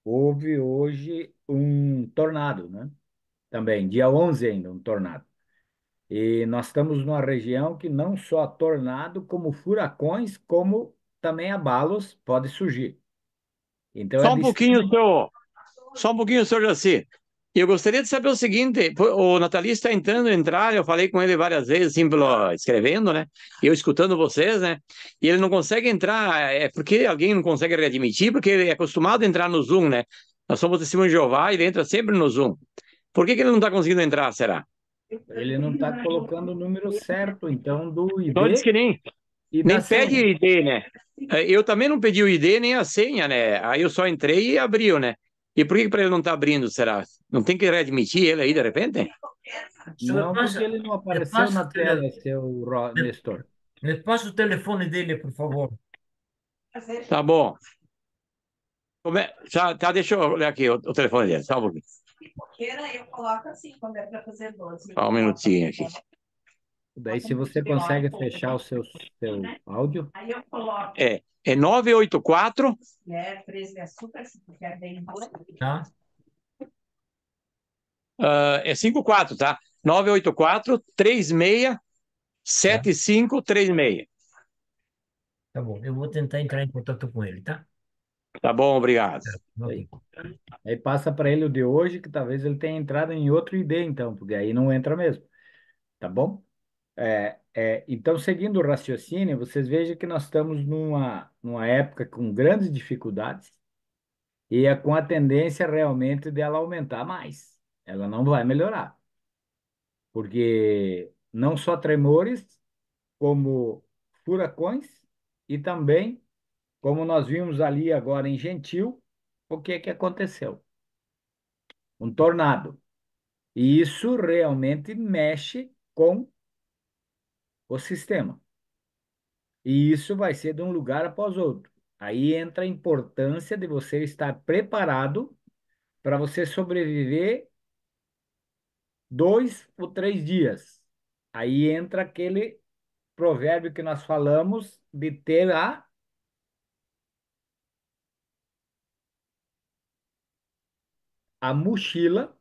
houve hoje um tornado, né? Também, dia 11 ainda, um tornado. E nós estamos numa região que não só tornado, como furacões, como também abalos pode surgir. Então é Só um de pouquinho, extrema. senhor Jaci. Eu gostaria de saber o seguinte: o Nathalie está tentando entrar, eu falei com ele várias vezes, assim, escrevendo, né? Eu escutando vocês, né? E ele não consegue entrar, é porque alguém não consegue readmitir, porque ele é acostumado a entrar no Zoom, né? Nós somos testemunhos de Jeová e ele entra sempre no Zoom. Por que ele não está conseguindo entrar, será? Ele não está colocando o número certo, então, do Então, ele disse ID que nem, e da nem pede senha. ID, né? Eu também não pedi o ID nem a senha, né? Aí eu só entrei e abriu, né? E por que para ele não tá abrindo, será? Não tem que readmitir ele aí de repente? Você me Não, porque passa, ele não me apareceu passa, na tela, seu Nestor. me passa o telefone dele, por favor. Tá bom. Tá, deixa eu olhar aqui o telefone dele, só um pouquinho. Eu coloco assim, quando é para fazer doce. Só um minutinho aqui. Daí, se você consegue fechar o seu áudio, Aí eu coloco. É 984, Fresco e açúcar, se tu quer bem doce. Tá? é 54, tá? 984 36 Tá? 7536. Tá bom. Eu vou tentar entrar em contato com ele, tá? Tá bom, obrigado. Ok. aí passa para ele o de hoje, que talvez ele tenha entrado em outro ID, então, porque aí não entra mesmo, tá bom? Então, seguindo o raciocínio, vocês vejam que nós estamos numa época com grandes dificuldades e é com a tendência realmente dela aumentar mais. Ela não vai melhorar, porque não só tremores, como furacões e também, como nós vimos ali agora em Gentil, o que é que aconteceu? Um tornado. E isso realmente mexe com o sistema. E isso vai ser de um lugar após outro. Aí entra a importância de você estar preparado para você sobreviver 2 ou 3 dias. Aí entra aquele provérbio que nós falamos de ter a mochila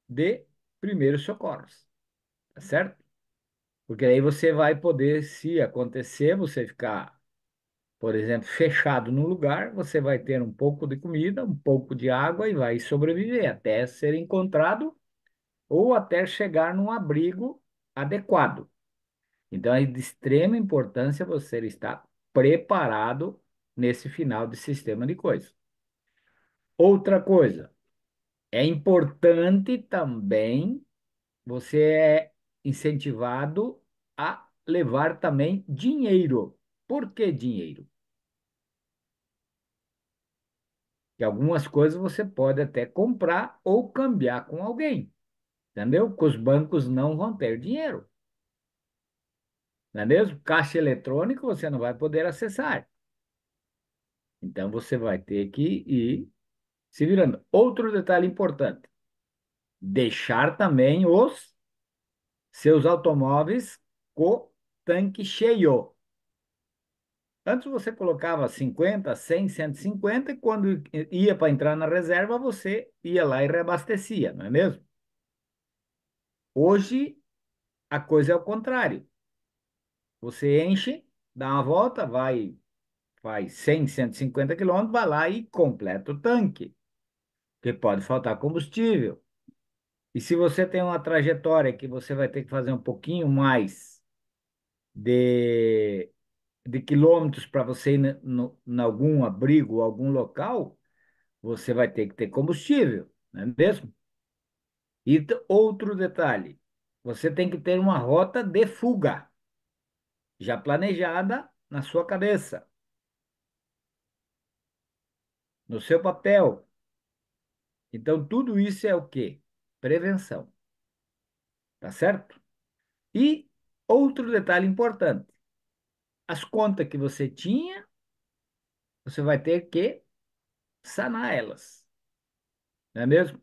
de primeiros socorros, tá certo? Porque aí você vai poder, se acontecer, você ficar Por exemplo, fechado no lugar, você vai ter um pouco de comida, um pouco de água e vai sobreviver até ser encontrado ou até chegar num abrigo adequado. Então, é de extrema importância você estar preparado nesse final de sistema de coisas. Outra coisa, é importante também você é incentivado a levar também dinheiro. Por que dinheiro? Que algumas coisas você pode até comprar ou cambiar com alguém, entendeu? Que os bancos não vão ter dinheiro, não é mesmo? Caixa eletrônico você não vai poder acessar. Então você vai ter que ir se virando. Outro detalhe importante: deixar também os seus automóveis com tanque cheio. Antes você colocava 50, 100, 150 e quando ia para entrar na reserva, você ia lá e reabastecia, não é mesmo? Hoje a coisa é o contrário. Você enche, dá uma volta, vai, faz 100, 150 quilômetros, vai lá e completa o tanque, porque pode faltar combustível. E se você tem uma trajetória que você vai ter que fazer um pouquinho mais de, de quilômetros para você ir em algum abrigo, algum local, você vai ter que ter combustível, não é mesmo? E outro detalhe, você tem que ter uma rota de fuga já planejada na sua cabeça, no seu papel. Então, tudo isso é o quê? Prevenção, tá certo? E outro detalhe importante, as contas que você tinha, você vai ter que sanar elas, não é mesmo?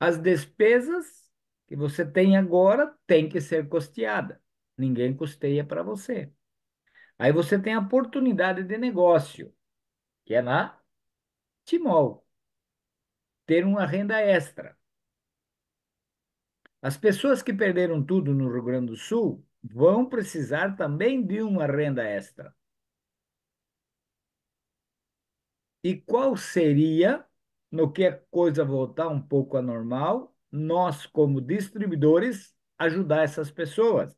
As despesas que você tem agora têm que ser custeada. Ninguém custeia para você. Aí você tem a oportunidade de negócio, que é na Timol, ter uma renda extra. As pessoas que perderam tudo no Rio Grande do Sul vão precisar também de uma renda extra. E qual seria, no que a coisa voltar um pouco a normal, nós, como distribuidores, ajudar essas pessoas?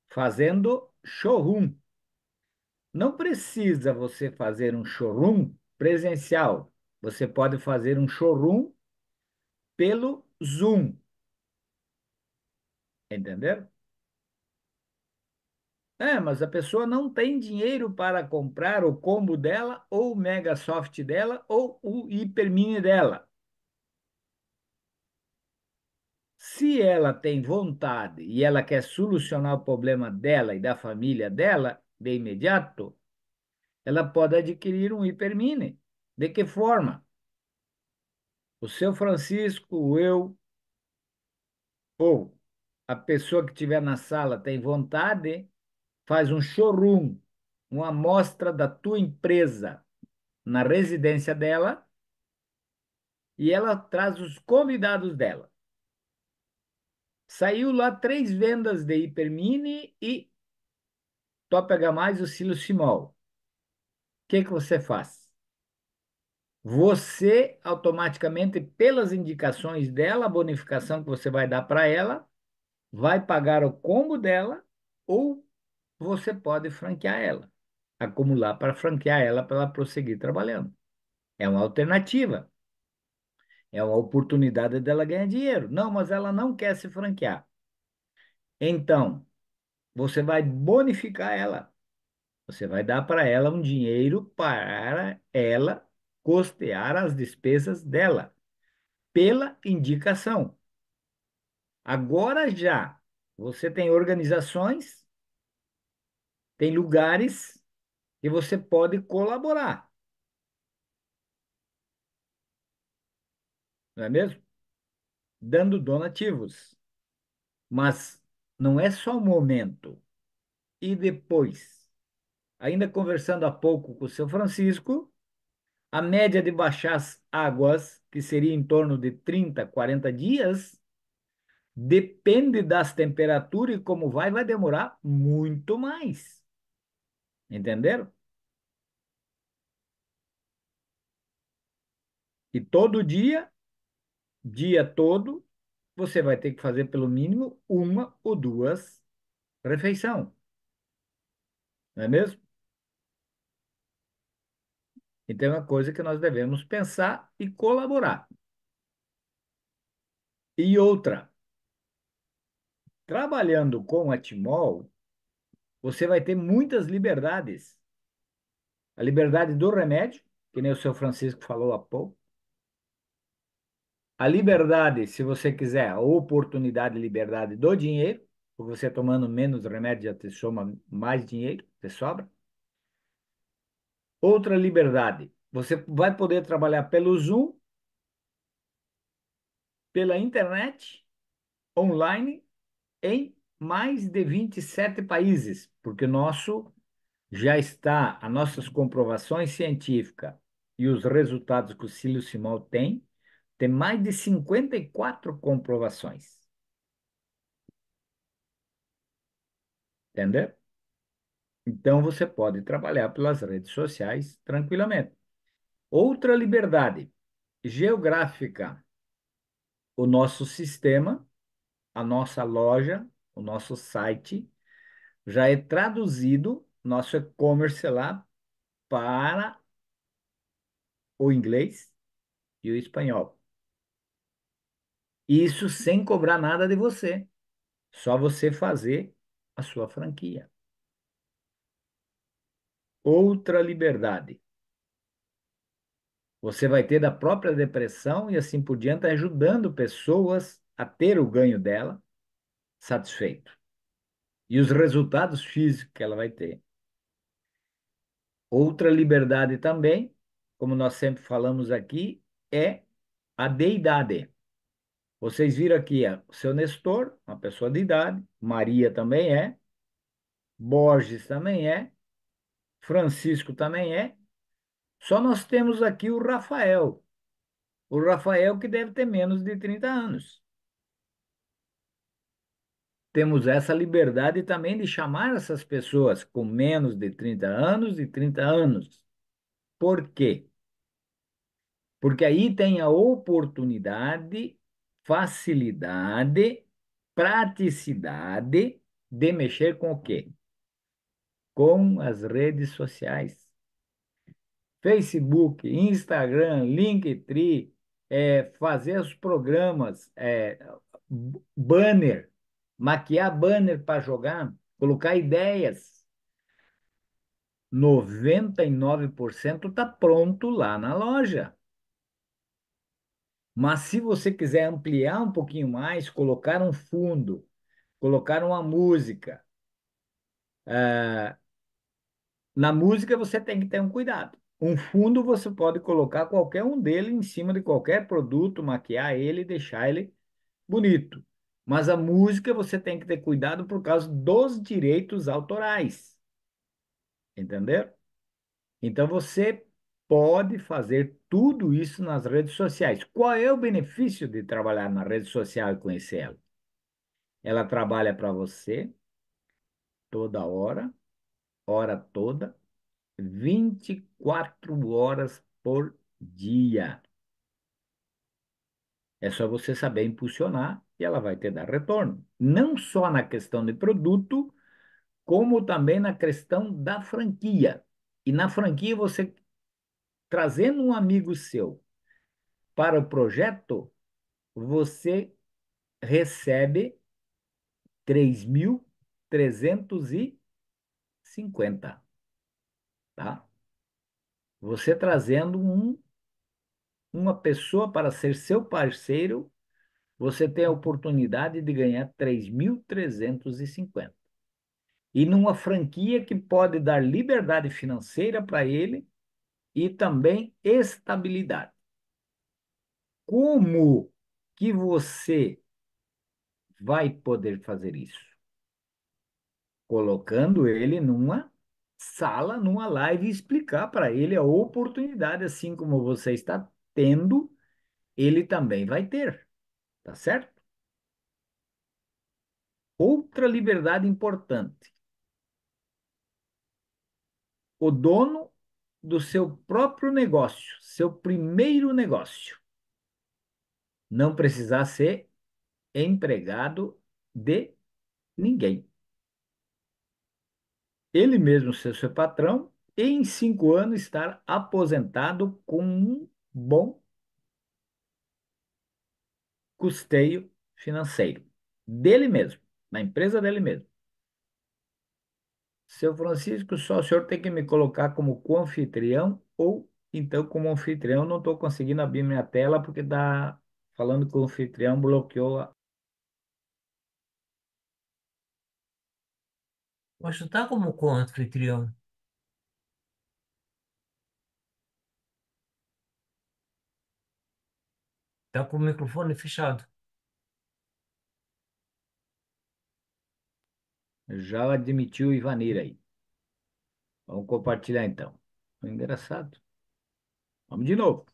Fazendo showroom. Não precisa você fazer um showroom presencial. Você pode fazer um showroom pelo Zoom, entendeu? É, mas a pessoa não tem dinheiro para comprar o combo dela, ou o Megasoft dela, ou o Hypermini dela. Se ela tem vontade e ela quer solucionar o problema dela e da família dela de imediato, ela pode adquirir um Hypermini. De que forma? O seu Francisco, eu ou a pessoa que estiver na sala tem vontade, faz um showroom, uma amostra da tua empresa na residência dela e ela traz os convidados dela. Saiu lá 3 vendas de Hipermini e Top H+, o Silo Simol. O que que você faz? Você automaticamente, pelas indicações dela, a bonificação que você vai dar para ela, vai pagar o combo dela ou você pode franquear ela, acumular para franquear ela para ela prosseguir trabalhando. É uma alternativa, é uma oportunidade dela ganhar dinheiro. Não, mas ela não quer se franquear. Então, você vai bonificar ela. Você vai dar para ela um dinheiro para ela custear as despesas dela, pela indicação. Agora já, você tem organizações, tem lugares que você pode colaborar, não é mesmo? Dando donativos. Mas não é só o momento. E depois? Ainda conversando há pouco com o seu Francisco, a média de baixar as águas, que seria em torno de 30, 40 dias, Depende das temperaturas e como vai demorar muito mais. Entenderam? E todo dia, dia todo, você vai ter que fazer pelo mínimo uma ou duas refeições, não é mesmo? Então é uma coisa que nós devemos pensar e colaborar. E outra, trabalhando com a Timol, você vai ter muitas liberdades. A liberdade do remédio, que nem o seu Francisco falou há pouco. A liberdade, se você quiser, a oportunidade e liberdade do dinheiro, porque você tomando menos remédio já te soma mais dinheiro, te sobra. Outra liberdade, você vai poder trabalhar pelo Zoom, pela internet, online, em mais de 27 países, porque nosso já está, as nossas comprovações científicas e os resultados que o Cílio Simão tem mais de 54 comprovações. Entendeu? Então você pode trabalhar pelas redes sociais tranquilamente. Outra liberdade geográfica, o nosso sistema, a nossa loja, o nosso site já é traduzido, nosso e-commerce lá, para o inglês e o espanhol. Isso sem cobrar nada de você, só você fazer a sua franquia. Outra liberdade. Você vai ter da própria depressão e assim por diante, ajudando pessoas a ter o ganho dela satisfeito. E os resultados físicos que ela vai ter. Outra liberdade também, como nós sempre falamos aqui, é a deidade. Vocês viram aqui, ó, o seu Nestor, uma pessoa de idade, Maria também é, Borges também é, Francisco também é. Só nós temos aqui o Rafael. O Rafael que deve ter menos de 30 anos. Temos essa liberdade também de chamar essas pessoas com menos de 30 anos e 30 anos. Por quê? Porque aí tem a oportunidade, facilidade, praticidade de mexer com o quê? Com as redes sociais. Facebook, Instagram, Linktree, fazer os programas, banner, maquiar banner para jogar, colocar ideias. 99% está pronto lá na loja. Mas se você quiser ampliar um pouquinho mais, colocar um fundo, colocar uma música, na música você tem que ter um cuidado. Um fundo você pode colocar qualquer um dele em cima de qualquer produto, maquiar ele e deixar ele bonito. Mas a música você tem que ter cuidado por causa dos direitos autorais. Entendeu? Então você pode fazer tudo isso nas redes sociais. Qual é o benefício de trabalhar na rede social e conhecer ela? Ela trabalha para você toda hora, hora toda, 24 horas por dia. É só você saber impulsionar e ela vai te dar retorno. Não só na questão de produto, como também na questão da franquia. E na franquia, você trazendo um amigo seu para o projeto, você recebe 3.350, tá? Você trazendo uma pessoa para ser seu parceiro, você tem a oportunidade de ganhar 3.350. E numa franquia que pode dar liberdade financeira para ele e também estabilidade. Como que você vai poder fazer isso? Colocando ele numa sala, numa live e explicar para ele a oportunidade, assim como você está tendo, ele também vai ter, tá certo? Outra liberdade importante: o dono do seu próprio negócio, seu primeiro negócio, não precisar ser empregado de ninguém. Ele mesmo ser seu patrão e em 5 anos estar aposentado com um bom custeio financeiro dele mesmo, na empresa dele mesmo. Seu Francisco, só o senhor tem que me colocar como co-anfitrião ou então como anfitrião. Não estou conseguindo abrir minha tela porque está falando que o anfitrião bloqueou. Mas tu tá como co-anfitrião. Tá com o microfone fechado. Já admitiu o Ivanir aí. Vamos compartilhar então. Engraçado. Vamos de novo.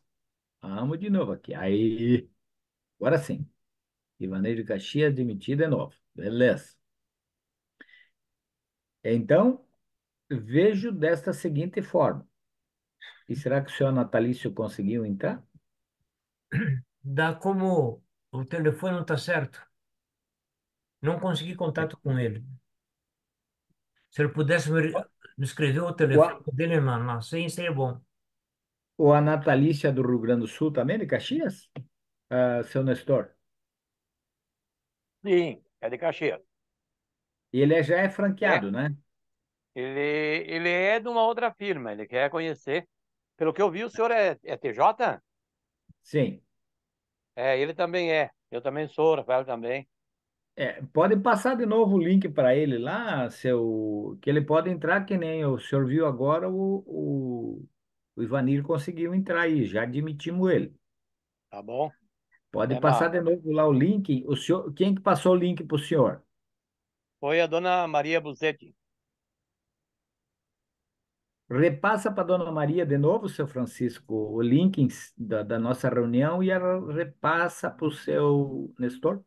Vamos de novo aqui. Aí, agora sim. Ivanir de Caxias admitido de novo. Beleza. Então, vejo desta seguinte forma. E será que o senhor Natalício conseguiu entrar? Dá como o telefone não tá certo. Não consegui contato com ele. Se ele pudesse me escrever o O, telefone a- dele, mano, não sei, seria bom. o a Natalícia do Rio Grande do Sul também, de Caxias? Ah, seu Nestor. Sim, é de Caxias. E ele já é É, franqueado, né? ele é de uma outra firma, ele quer conhecer. Pelo que eu vi, o senhor é TJ? Sim. É, ele também é. Eu também sou, o Rafael também. É, pode passar de novo o link para ele lá, que ele pode entrar, que nem o senhor viu agora, o Ivanir conseguiu entrar aí, já admitimos ele. Tá bom? Pode É passar uma... de novo lá o link. O senhor, quem que passou o link para o senhor? Foi a dona Maria Buzetti. Repassa para Dona Maria de novo, seu Francisco, o link da nossa reunião e ela repassa para o seu Nestor.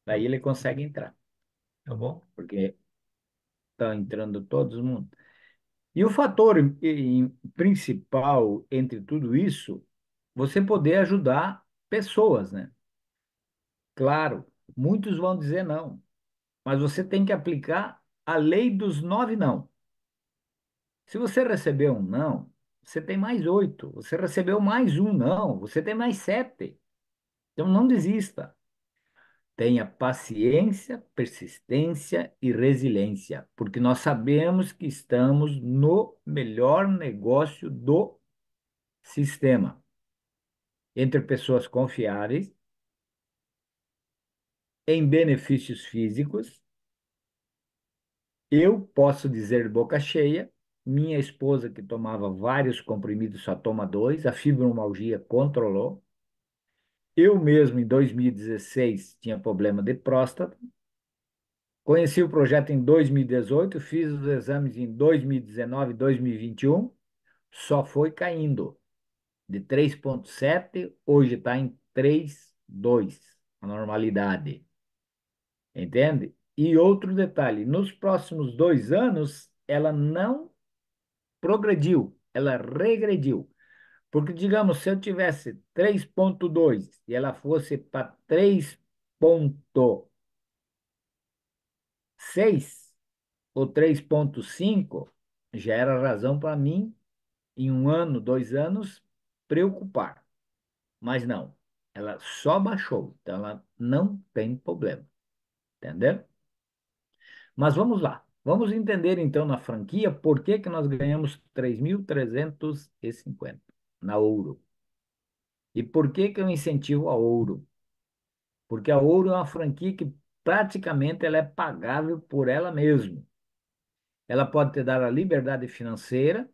Daí ele consegue entrar, Tá bom? porque está entrando todo mundo. E o fator principal entre tudo isso, você poder ajudar pessoas, né? Claro, muitos vão dizer não, mas você tem que aplicar a lei dos 9 não. Se você recebeu um não, você tem mais 8. Você recebeu mais um não, você tem mais 7. Então não desista. Tenha paciência, persistência e resiliência, porque nós sabemos que estamos no melhor negócio do sistema, entre pessoas confiáveis, em benefícios físicos. Eu posso dizer de boca cheia, minha esposa, que tomava vários comprimidos, só toma dois, a fibromialgia controlou. Eu mesmo, em 2016, tinha problema de próstata. Conheci o projeto em 2018, fiz os exames em 2019, 2021, só foi caindo. De 3,7, hoje está em 3,2, a normalidade. Entende? E outro detalhe, nos próximos 2 anos, ela não progrediu, ela regrediu. Porque, digamos, se eu tivesse 3,2 e ela fosse para 3,6 ou 3,5, já era razão para mim, em 1 ano, 2 anos, preocupar. Mas não, ela só baixou, então ela não tem problema, entendeu? Mas vamos lá, vamos entender então na franquia por que que nós ganhamos 3.350 na Ouro. E por que que eu incentivo a Ouro? Porque a Ouro é uma franquia que praticamente ela é pagável por ela mesma. Ela pode te dar a liberdade financeira,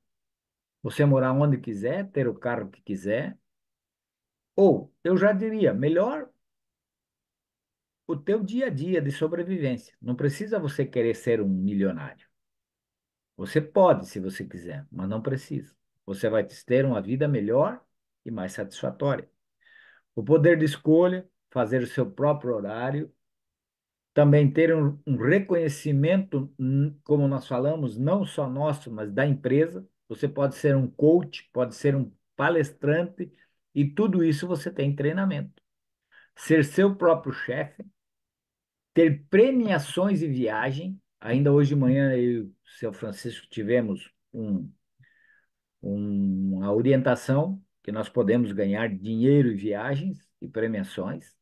você morar onde quiser, ter o carro que quiser, ou eu já diria, melhor o teu dia a dia de sobrevivência. Não precisa você querer ser um milionário. Você pode, se você quiser, mas não precisa. Você vai ter uma vida melhor e mais satisfatória. O poder de escolha, fazer o seu próprio horário, também ter um reconhecimento, como nós falamos, não só nosso, mas da empresa. Você pode ser um coach, pode ser um palestrante, e tudo isso você tem treinamento. Ser seu próprio chefe, ter premiações e viagem. Ainda hoje de manhã eu e o seu Francisco tivemos uma orientação que nós podemos ganhar dinheiro e viagens e premiações.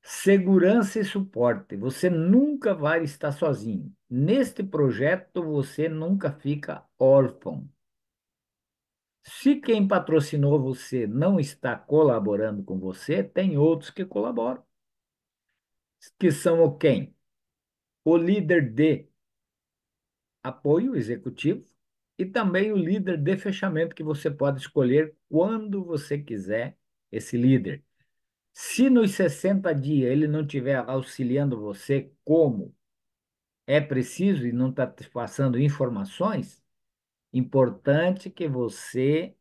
Segurança e suporte. Você nunca vai estar sozinho. Neste projeto, você nunca fica órfão. Se quem patrocinou você não está colaborando com você, tem outros que colaboram. Que são o quem? O líder de apoio executivo e também o líder de fechamento, que você pode escolher quando você quiser esse líder. Se nos 60 dias ele não estiver auxiliando você como é preciso e não está te passando informações, importante que você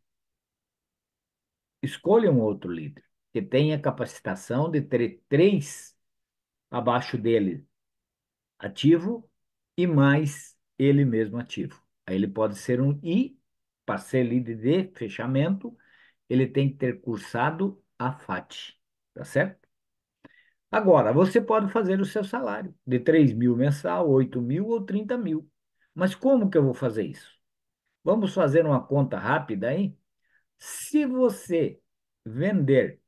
escolha um outro líder que tenha capacitação de ter três abaixo dele ativo e mais ele mesmo ativo. Aí ele pode ser para ser líder de fechamento, ele tem que ter cursado a FAT, tá certo? Agora, você pode fazer o seu salário de 3.000 mensal, 8.000 ou 30.000. Mas como que eu vou fazer isso? Vamos fazer uma conta rápida aí? Se você vender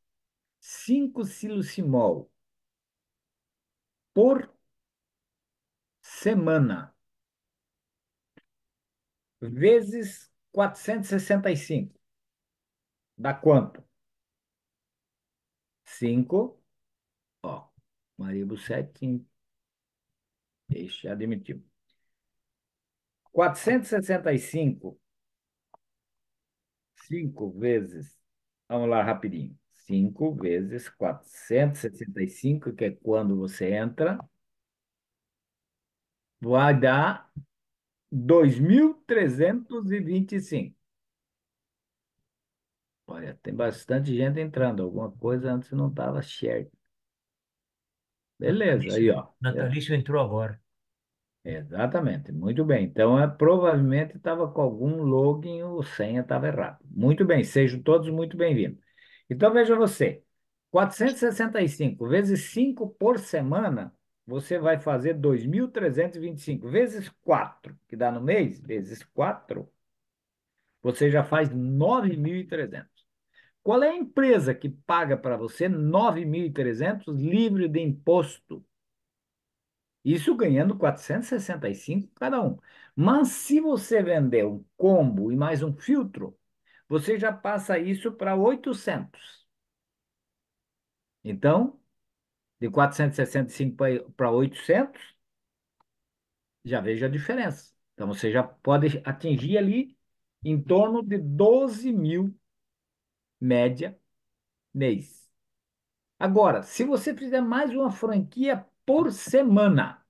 5 silocimol por semana, vezes 465, dá quanto? 5, ó, Maria Bussetti, já admitiu. 465, 5 vezes, vamos lá rapidinho. 5 vezes 465, que é quando você entra, vai dar 2.325. Olha, tem bastante gente entrando. Alguma coisa antes não estava certo. Beleza, aí, ó. Natalício entrou agora. Exatamente, muito bem. Então, provavelmente estava com algum login ou senha estava errado. Muito bem, sejam todos muito bem-vindos. Então, veja você, 465 vezes 5 por semana, você vai fazer 2.325 vezes 4, que dá no mês, vezes 4, você já faz 9.300. Qual é a empresa que paga para você 9.300 livre de imposto? Isso ganhando 465 cada um. Mas se você vender um combo e mais um filtro, você já passa isso para 800. Então, de 465 para 800, já veja a diferença. Então, você já pode atingir ali em torno de 12.000 média mês. Agora, se você fizer mais uma franquia por semana,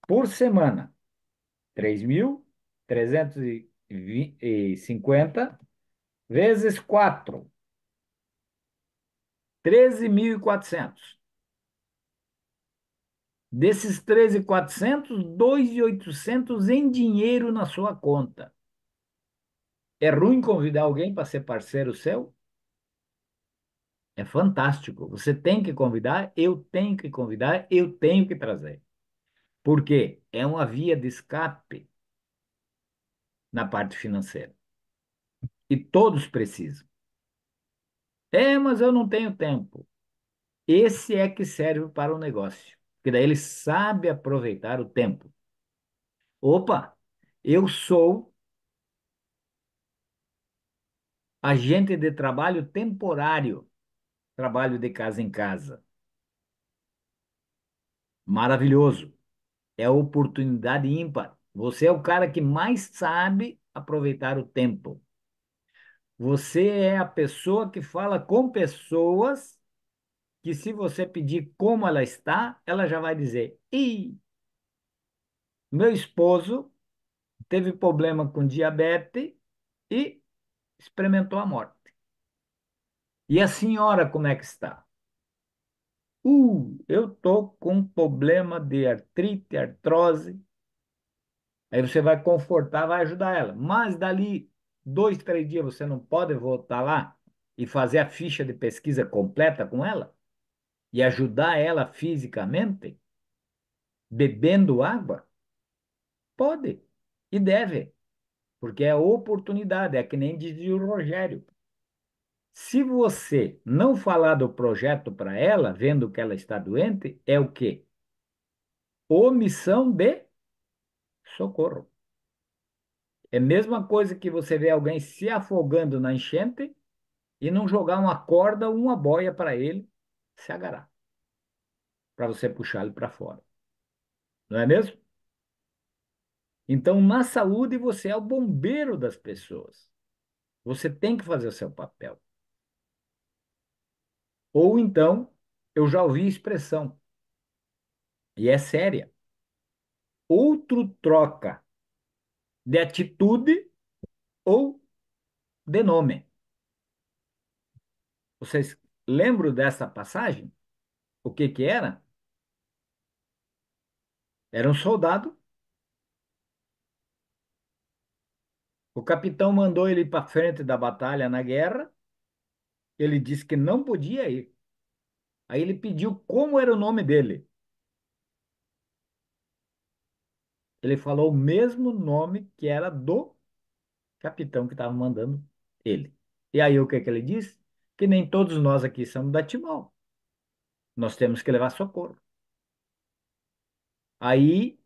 3.350 vezes 4, 13.400. Desses 13.400, 2.800 em dinheiro na sua conta. É ruim convidar alguém para ser parceiro seu? É fantástico. Você tem que convidar, eu tenho que convidar, eu tenho que trazer. Por quê? É uma via de escape na parte financeira. E todos precisam. É, mas eu não tenho tempo. Esse é que serve para o negócio. Porque daí ele sabe aproveitar o tempo. Opa, eu sou agente de trabalho temporário, trabalho de casa em casa. Maravilhoso. É oportunidade ímpar. Você é o cara que mais sabe aproveitar o tempo. Você é a pessoa que fala com pessoas que, se você pedir como ela está, ela já vai dizer: Ih, meu esposo teve problema com diabetes e experimentou a morte. E a senhora como é que está? Eu tô com um problema de artrite, artrose. Aí você vai confortar, vai ajudar ela. Mas dali 2, 3 dias você não pode voltar lá e fazer a ficha de pesquisa completa com ela e ajudar ela fisicamente, bebendo água? Pode e deve, porque é oportunidade, é que nem dizia o Rogério. Se você não falar do projeto para ela, vendo que ela está doente, é o quê? Omissão de socorro. É a mesma coisa que você vê alguém se afogando na enchente e não jogar uma corda ou uma boia para ele se agarrar, para você puxar ele para fora. Não é mesmo? Então, na saúde, você é o bombeiro das pessoas. Você tem que fazer o seu papel. Ou então, eu já ouvi expressão, e é séria. Outro troca de atitude ou de nome. Vocês lembram dessa passagem? O que que era? Era um soldado. O capitão mandou ele para frente da batalha na guerra. Ele disse que não podia ir. Aí ele pediu como era o nome dele. Ele falou o mesmo nome que era do capitão que estava mandando ele. E aí o que que ele disse? Que nem todos nós aqui somos da Timol. Nós temos que levar socorro. Aí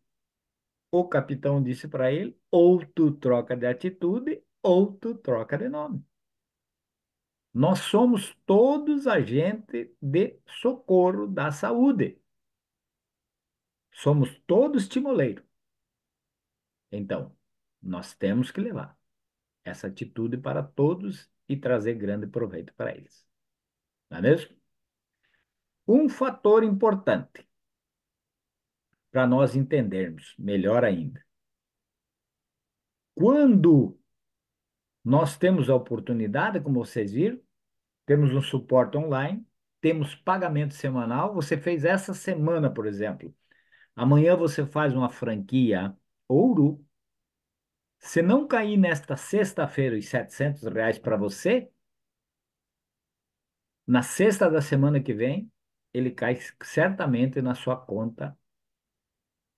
o capitão disse para ele: ou tu troca de atitude, ou tu troca de nome. Nós somos todos agentes de socorro da saúde. Somos todos timoleiros. Então, nós temos que levar essa atitude para todos e trazer grande proveito para eles. Não é mesmo? Um fator importante para nós entendermos melhor ainda. Quando nós temos a oportunidade, como vocês viram, temos um suporte online, temos pagamento semanal. Você fez essa semana, por exemplo. Amanhã você faz uma franquia ouro. Se não cair nesta sexta-feira os R$ 700 para você, na sexta da semana que vem, ele cai certamente na sua conta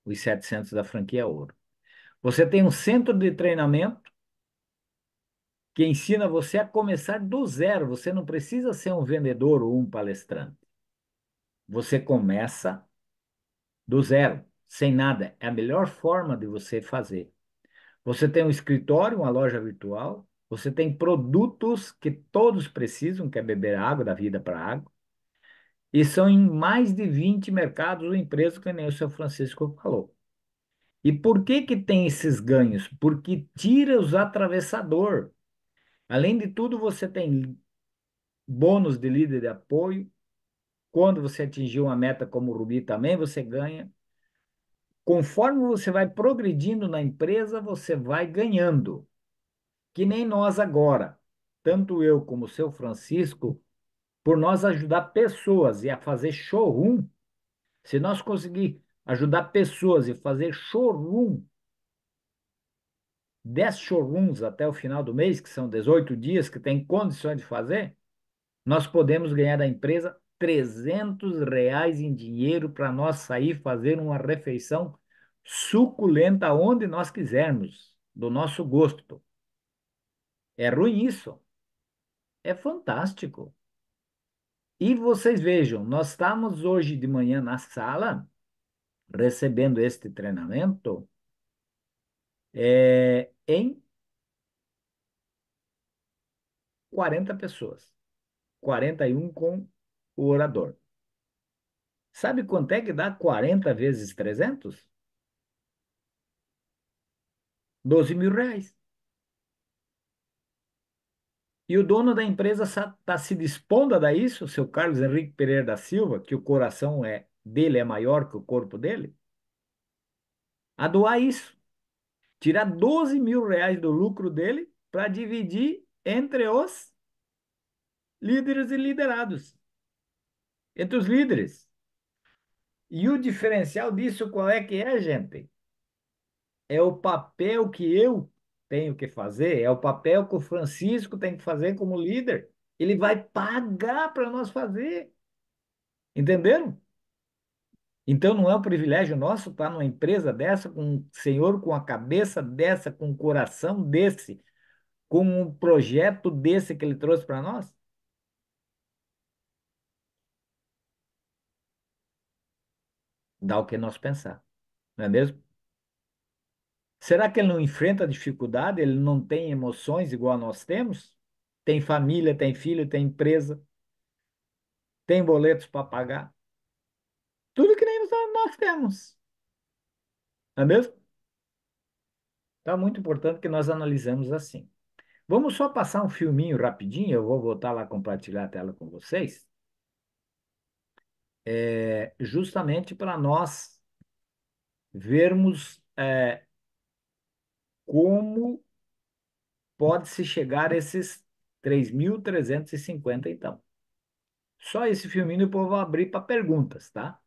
os 700 da franquia ouro. Você tem um centro de treinamento que ensina você a começar do zero. Você não precisa ser um vendedor ou um palestrante. Você começa do zero, sem nada. É a melhor forma de você fazer. Você tem um escritório, uma loja virtual. Você tem produtos que todos precisam, que é beber água, da vida para água. E são em mais de 20 mercados ou empresas, que nem o seu Francisco falou. E por que que tem esses ganhos? Porque tira os atravessador. Além de tudo, você tem bônus de líder de apoio. Quando você atingir uma meta como o Rubi também, você ganha. Conforme você vai progredindo na empresa, você vai ganhando. Que nem nós agora. Tanto eu como o seu Francisco, por nós ajudar pessoas e a fazer showroom. Se nós conseguir ajudar pessoas e fazer showroom, 10 showrooms até o final do mês, que são 18 dias, que tem condições de fazer, nós podemos ganhar da empresa R$ 300 em dinheiro para nós sair fazer uma refeição suculenta onde nós quisermos, do nosso gosto. É ruim isso? É fantástico. E vocês vejam, nós estamos hoje de manhã na sala recebendo este treinamento em 40 pessoas, 41 com o orador. Sabe quanto é que dá 40 vezes 300? R$ 12.000. E o dono da empresa está se dispondo a dar isso, o seu Carlos Henrique Pereira da Silva, que o coração dele é maior que o corpo dele, a doar isso. Tirar R$ 12.000 do lucro dele para dividir entre os líderes e liderados. Entre os líderes. E o diferencial disso qual é que é, gente? É o papel que eu tenho que fazer, é o papel que o Francisco tem que fazer como líder. Ele vai pagar para nós fazer. Entenderam? Então não é um privilégio nosso estar numa empresa dessa, com um senhor com a cabeça dessa, com um coração desse, com um projeto desse que ele trouxe para nós? Dá o que nós pensar, não é mesmo? Será que ele não enfrenta dificuldade? Ele não tem emoções igual nós temos? Tem família, tem filho, tem empresa, tem boletos para pagar. Tudo que nem nós temos, não é mesmo? Então é muito importante que nós analisemos assim. Vamos só passar um filminho rapidinho, eu vou voltar lá compartilhar a tela com vocês, justamente para nós vermos como pode-se chegar a esses 3.350 então. Só esse filminho depois eu vou abrir para perguntas, tá?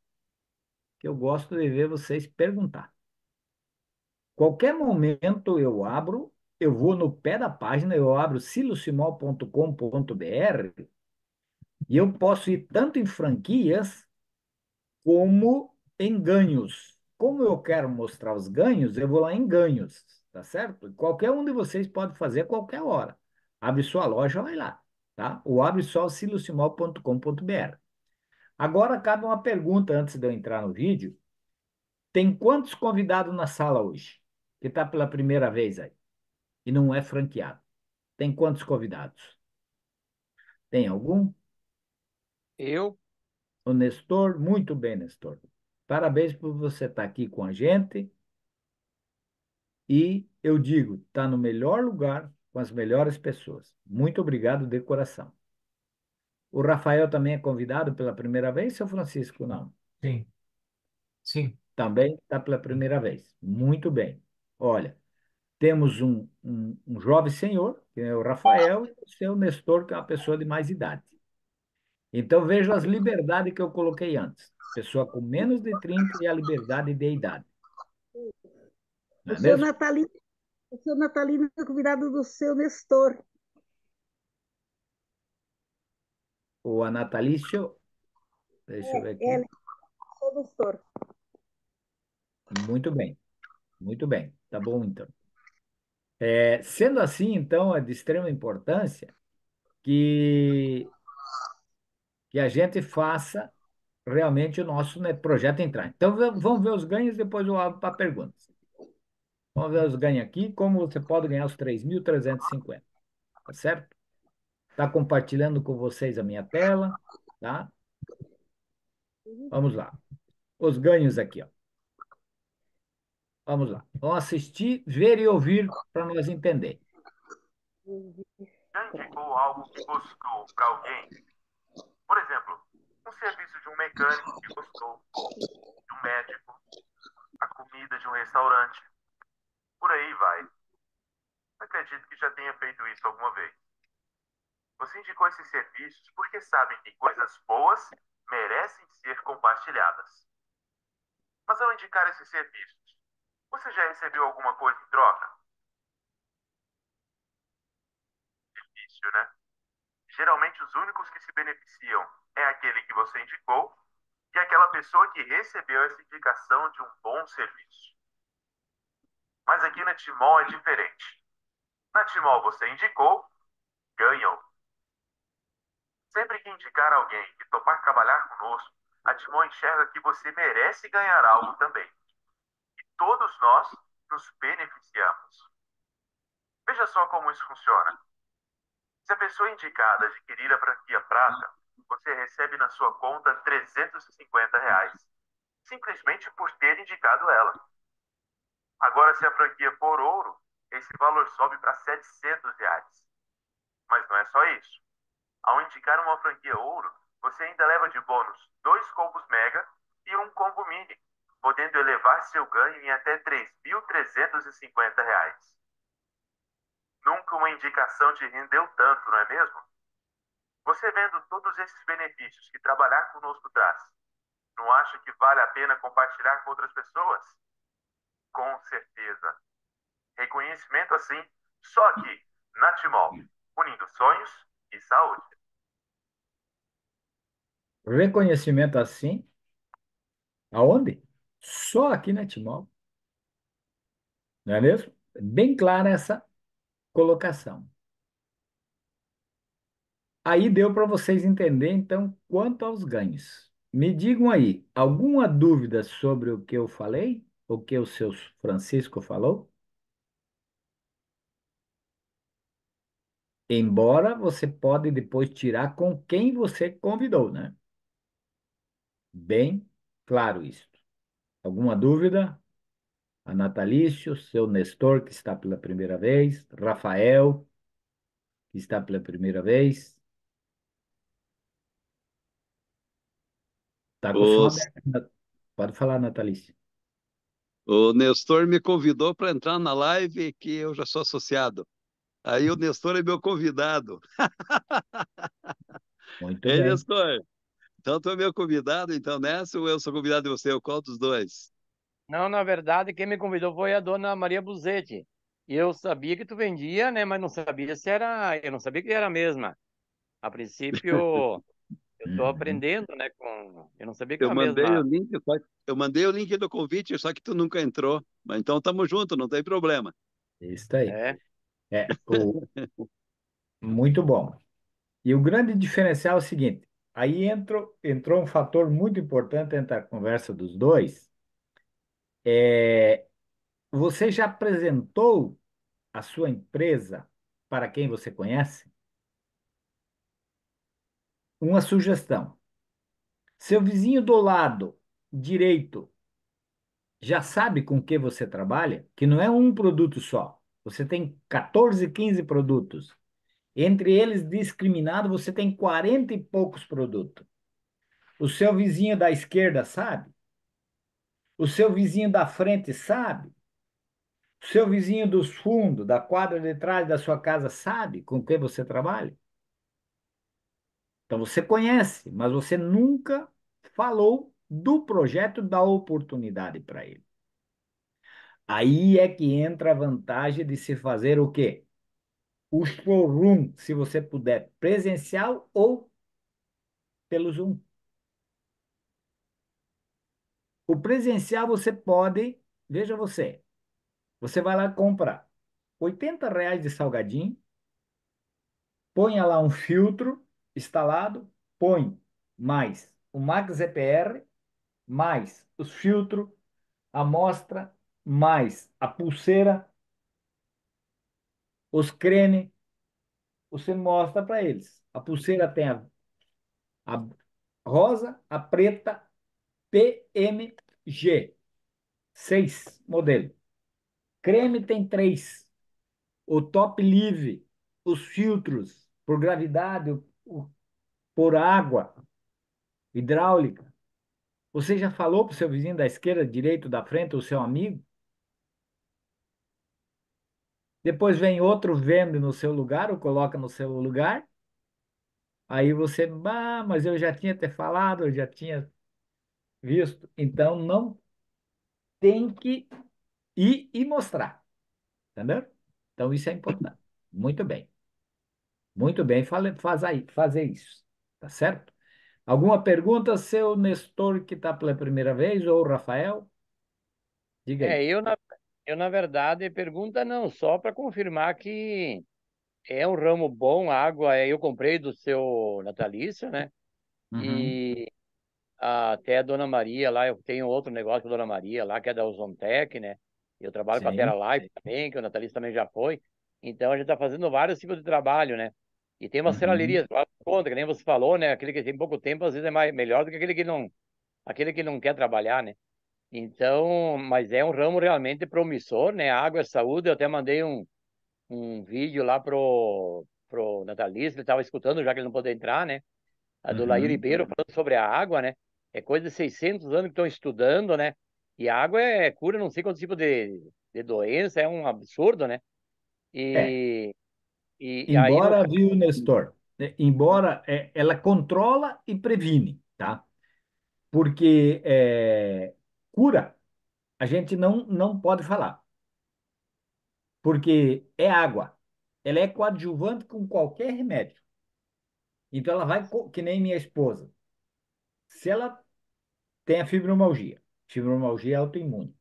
Que eu gosto de ver vocês perguntar. Qualquer momento eu abro, eu vou no pé da página, eu abro silosimol.com.br e eu posso ir tanto em franquias como em ganhos. Como eu quero mostrar os ganhos, eu vou lá em ganhos, tá certo? Qualquer um de vocês pode fazer a qualquer hora. Abre sua loja, vai lá, tá? Ou abre só o silosimol.com.br. Agora cabe uma pergunta antes de eu entrar no vídeo. Tem quantos convidados na sala hoje? Que está pela primeira vez aí e não é franqueado. Tem quantos convidados? Tem algum? Eu, O Nestor? Muito bem, Nestor. Parabéns por você estar aqui com a gente. E eu digo, está no melhor lugar com as melhores pessoas. Muito obrigado de coração. O Rafael também é convidado pela primeira vez, seu Francisco? Não. Sim, sim. Também está pela primeira vez. Muito bem. Olha, temos um jovem senhor, que é o Rafael, e o seu Nestor, que é uma pessoa de mais idade. Então, veja as liberdades que eu coloquei antes. Pessoa com menos de 30 e a liberdade de idade. Não O é seu mesmo? Natalino, o seu Natalino é convidado do seu Nestor. O Anatalício, deixa eu ver aqui. É, seu Nestor. Muito bem, muito bem. Tá bom, então. Sendo assim, então, é de extrema importância que a gente faça realmente o nosso, né, projeto entrar. Então, vamos ver os ganhos, depois eu abro para perguntas. Vamos ver os ganhos aqui, como você pode ganhar os 3.350, tá certo? Está compartilhando com vocês a minha tela, tá? Vamos lá. Os ganhos aqui, ó. Vamos lá. Vamos assistir, ver e ouvir para nós entender. Já indicou algo que gostou para alguém? Por exemplo, um serviço de um mecânico que gostou, de um médico, a comida de um restaurante. Por aí vai. Acredito que já tenha feito isso alguma vez. Você indicou esses serviços porque sabe que coisas boas merecem ser compartilhadas. Mas ao indicar esses serviços, você já recebeu alguma coisa em troca? Difícil, né? Geralmente os únicos que se beneficiam é aquele que você indicou e aquela pessoa que recebeu essa indicação de um bom serviço. Mas aqui na Timol é diferente. Na Timol você indicou, ganhou. Sempre que indicar alguém que topar trabalhar conosco, a Timol enxerga que você merece ganhar algo também. E todos nós nos beneficiamos. Veja só como isso funciona. Se a pessoa indicada adquirir a franquia Prata, você recebe na sua conta R$ 350, simplesmente por ter indicado ela. Agora, se a franquia for Ouro, esse valor sobe para R$ 700. Mas não é só isso. Ao indicar uma franquia Ouro, você ainda leva de bônus 2 combos Mega e um combo Mini, podendo elevar seu ganho em até R$ 3.350. Nunca uma indicação te rendeu tanto, não é mesmo? Você vendo todos esses benefícios que trabalhar conosco traz, Não acha que vale a pena compartilhar com outras pessoas? Com certeza. Reconhecimento assim, só aqui, na Timol, unindo sonhos e saúde. Reconhecimento assim, aonde? Só aqui na Timol, não é mesmo? Bem clara essa colocação. Aí deu para vocês entenderem, então, quanto aos ganhos. Me digam aí, alguma dúvida sobre o que eu falei? O que o seu Francisco falou? Embora você pode depois tirar com quem você convidou, né? Bem claro isso. Alguma dúvida? A Natalício, seu Nestor, que está pela primeira vez, Rafael, que está pela primeira vez. Está com o som O, aberto. Pode falar, Natalício. o Nestor me convidou para entrar na live que eu já sou associado. Aí o Nestor é meu convidado. Muito Ei, bem. Nestor, então tu é meu convidado, então nessa ou eu sou convidado de você? Qual dos dois? Não, na verdade, quem me convidou foi a dona Maria Buzetti. E eu sabia que tu vendia, né? Mas não sabia se era. Eu não sabia que era a mesma. A princípio, eu estou Uhum. aprendendo, né? Eu não sabia que Eu era a mandei o mesma. link, eu mandei o link do convite, só que tu nunca entrou. Mas então tamo junto, não tem problema. Isso aí. É. Muito bom. E o grande diferencial é o seguinte: aí entrou um fator muito importante entre a conversa dos dois. É, você já apresentou a sua empresa para quem você conhece? Uma sugestão. Seu vizinho do lado direito já sabe com que você trabalha? Que não é um produto só. Você tem 14, 15 produtos. Entre eles, discriminado, você tem 40 e poucos produtos. O seu vizinho da esquerda sabe? O seu vizinho da frente sabe? O seu vizinho dos fundos, da quadra de trás da sua casa, sabe com que você trabalha? Então você conhece, mas você nunca falou do projeto, da oportunidade para ele. Aí é que entra a vantagem de se fazer o quê? O showroom, se você puder, presencial ou pelo Zoom. O presencial você pode, veja você vai lá comprar R$ 80 de salgadinho, ponha lá um filtro instalado, põe mais o Max EPR, mais os filtros, a amostra, mais a pulseira, os creme, você mostra para eles. A pulseira tem a rosa, a preta, PMG, 6 modelo. Creme tem 3. O Top Live, os filtros por gravidade, por água, hidráulica. Você já falou para o seu vizinho da esquerda, direito, da frente, o seu amigo? Depois vem outro, vende no seu lugar, ou coloca no seu lugar. Aí você, mas eu já tinha te falado, eu já tinha visto. Então não tem que ir e mostrar, entendeu? Então isso é importante. Muito bem. Muito bem, faz aí, fazer isso. Tá certo? Alguma pergunta, seu Nestor, que está pela primeira vez, ou o Rafael? Diga aí. É, na verdade, pergunta não, só para confirmar que é um ramo bom, água. Eu comprei do seu natalício, né? Uhum, E até a Dona Maria lá, eu tenho outro negócio com a Dona Maria lá, que é da Ozontec, né? Eu trabalho com a Terra sim. Life também, que o Natalício também já foi. Então a gente está fazendo vários tipos de trabalho, né? E tem uma Uhum. serralheria, conta, que nem você falou, né? Aquele que tem pouco tempo, às vezes é melhor do que aquele que não quer trabalhar, né? Então, mas é um ramo realmente promissor, né? Água é saúde. Eu até mandei um vídeo lá pro Natalício, ele estava escutando, já que ele não pôde entrar, né? A do Lair Uhum. Ribeiro falando sobre a água, né? É coisa de 600 anos que estão estudando, né? E a água cura não sei quanto tipo de doença, é um absurdo, né? É, E, e aí no embora, caso, viu, Nestor, embora ela controla e previne, tá? porque cura a gente não pode falar, porque é água. Ela é coadjuvante com qualquer remédio. Então ela vai, que nem minha esposa. Se ela tem a fibromialgia é autoimune.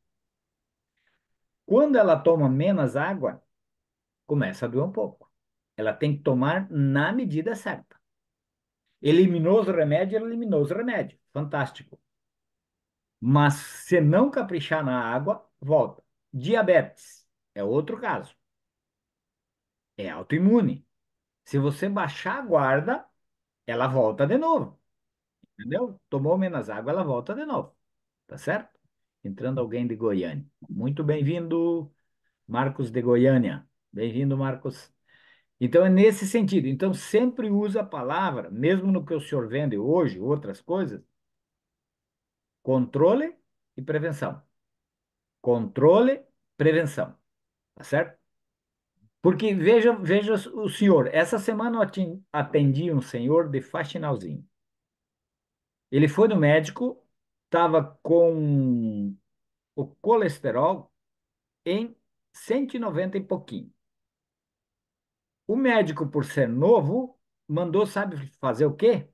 Quando ela toma menos água, começa a doer um pouco. Ela tem que tomar na medida certa. Eliminou os remédios, ela eliminou os remédios. Fantástico. Mas se não caprichar na água, volta. Diabetes é outro caso. É autoimune. Se você baixar a guarda, ela volta de novo. Entendeu? Tomou menos água, ela volta de novo. Tá certo? Entrando alguém de Goiânia. Muito bem-vindo, Marcos de Goiânia. Bem-vindo, Marcos. Então, é nesse sentido. Então, sempre usa a palavra, mesmo no que o senhor vende hoje, outras coisas, controle e prevenção. Controle, prevenção. Tá certo? Porque veja o senhor, essa semana eu atendi um senhor de Faxinalzinho. Ele foi no médico, estava com o colesterol em 190 e pouquinho. O médico, por ser novo, mandou, sabe fazer o quê?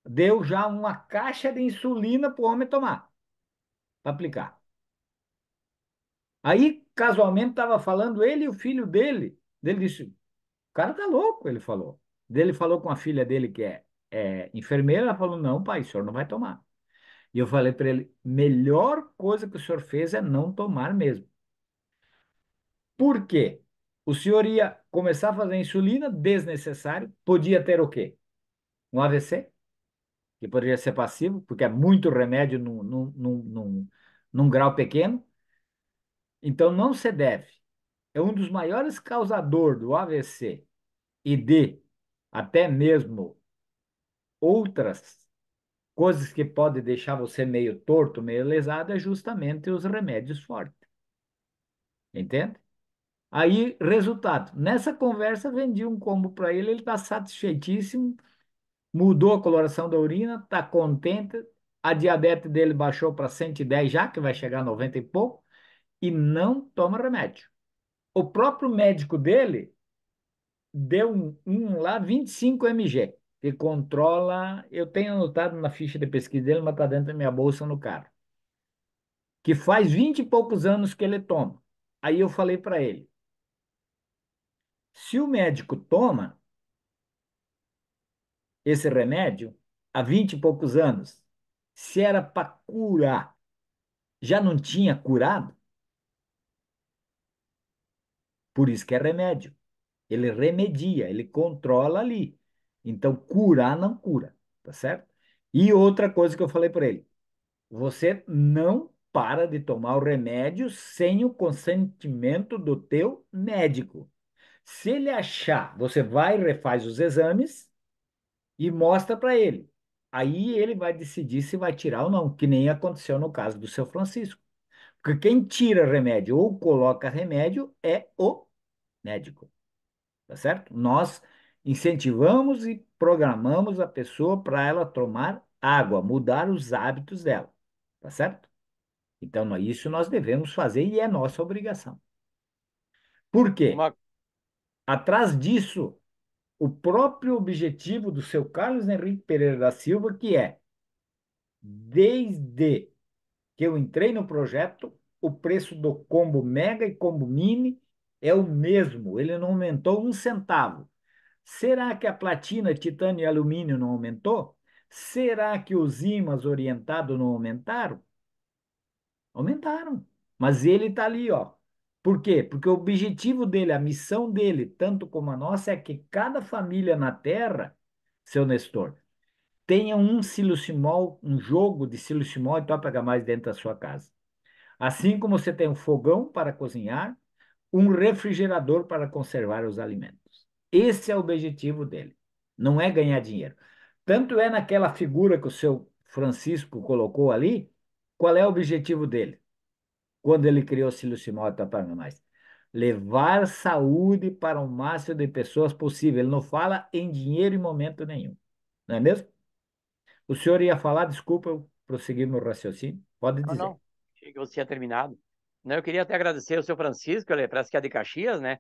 Deu já uma caixa de insulina para o homem tomar, para aplicar. Aí, casualmente, estava falando ele e o filho dele. Ele disse: o cara tá louco, ele falou. Ele falou com a filha dele, que é enfermeira, ela falou: não, pai, o senhor não vai tomar. E eu falei para ele: melhor coisa que o senhor fez é não tomar mesmo. Por quê? O senhor ia começar a fazer insulina desnecessário, podia ter o quê? Um AVC, que poderia ser passivo, porque é muito remédio num grau pequeno. Então, não se deve. É um dos maiores causadores do AVC e de até mesmo outras coisas que podem deixar você meio torto, meio lesado, é justamente os remédios fortes. Entende? Aí, resultado, nessa conversa vendi um combo para ele, ele está satisfeitíssimo, mudou a coloração da urina, está contente, a diabetes dele baixou para 110 já, que vai chegar a 90 e pouco, e não toma remédio. O próprio médico dele deu um lá 25 mg, que controla, eu tenho anotado na ficha de pesquisa dele, mas está dentro da minha bolsa no carro, que faz 20 e poucos anos que ele toma. Aí eu falei para ele, se o médico toma esse remédio há 20 e poucos anos, se era para curar, já não tinha curado? Por isso que é remédio. Ele remedia, ele controla ali. Então, curar não cura, tá certo? E outra coisa que eu falei para ele, você não para de tomar o remédio sem o consentimento do teu médico. Se ele achar, você vai e refaz os exames e mostra para ele. Aí ele vai decidir se vai tirar ou não, que nem aconteceu no caso do seu Francisco. Porque quem tira remédio ou coloca remédio é o médico, tá certo? Nós incentivamos e programamos a pessoa para ela tomar água, mudar os hábitos dela, tá certo? Então, isso nós devemos fazer e é nossa obrigação. Por quê? Uma, Atrás disso, o próprio objetivo do seu Carlos Henrique Pereira da Silva, que é, desde que eu entrei no projeto, o preço do combo Mega e combo Mini é o mesmo, ele não aumentou um centavo. Será que a platina, titânio e alumínio não aumentou? Será que os ímãs orientados não aumentaram? Aumentaram. Mas ele está ali, ó. Por quê? Porque o objetivo dele, a missão dele, tanto como a nossa, é que cada família na Terra, seu Nestor, tenha um silicimol, um jogo de silicimol e topa mais dentro da sua casa. Assim como você tem um fogão para cozinhar, um refrigerador para conservar os alimentos. Esse é o objetivo dele. Não é ganhar dinheiro. Tanto é naquela figura que o seu Francisco colocou ali, qual é o objetivo dele? Quando ele criou o Silicimol mais? Levar saúde para o máximo de pessoas possível. Ele não fala em dinheiro em momento nenhum. Não é mesmo? O senhor ia falar, desculpa, eu prossegui meu raciocínio. Pode Não, dizer. não. Achei que você tinha terminado. Não, eu queria até agradecer ao seu Francisco, ele parece que é de Caxias, né?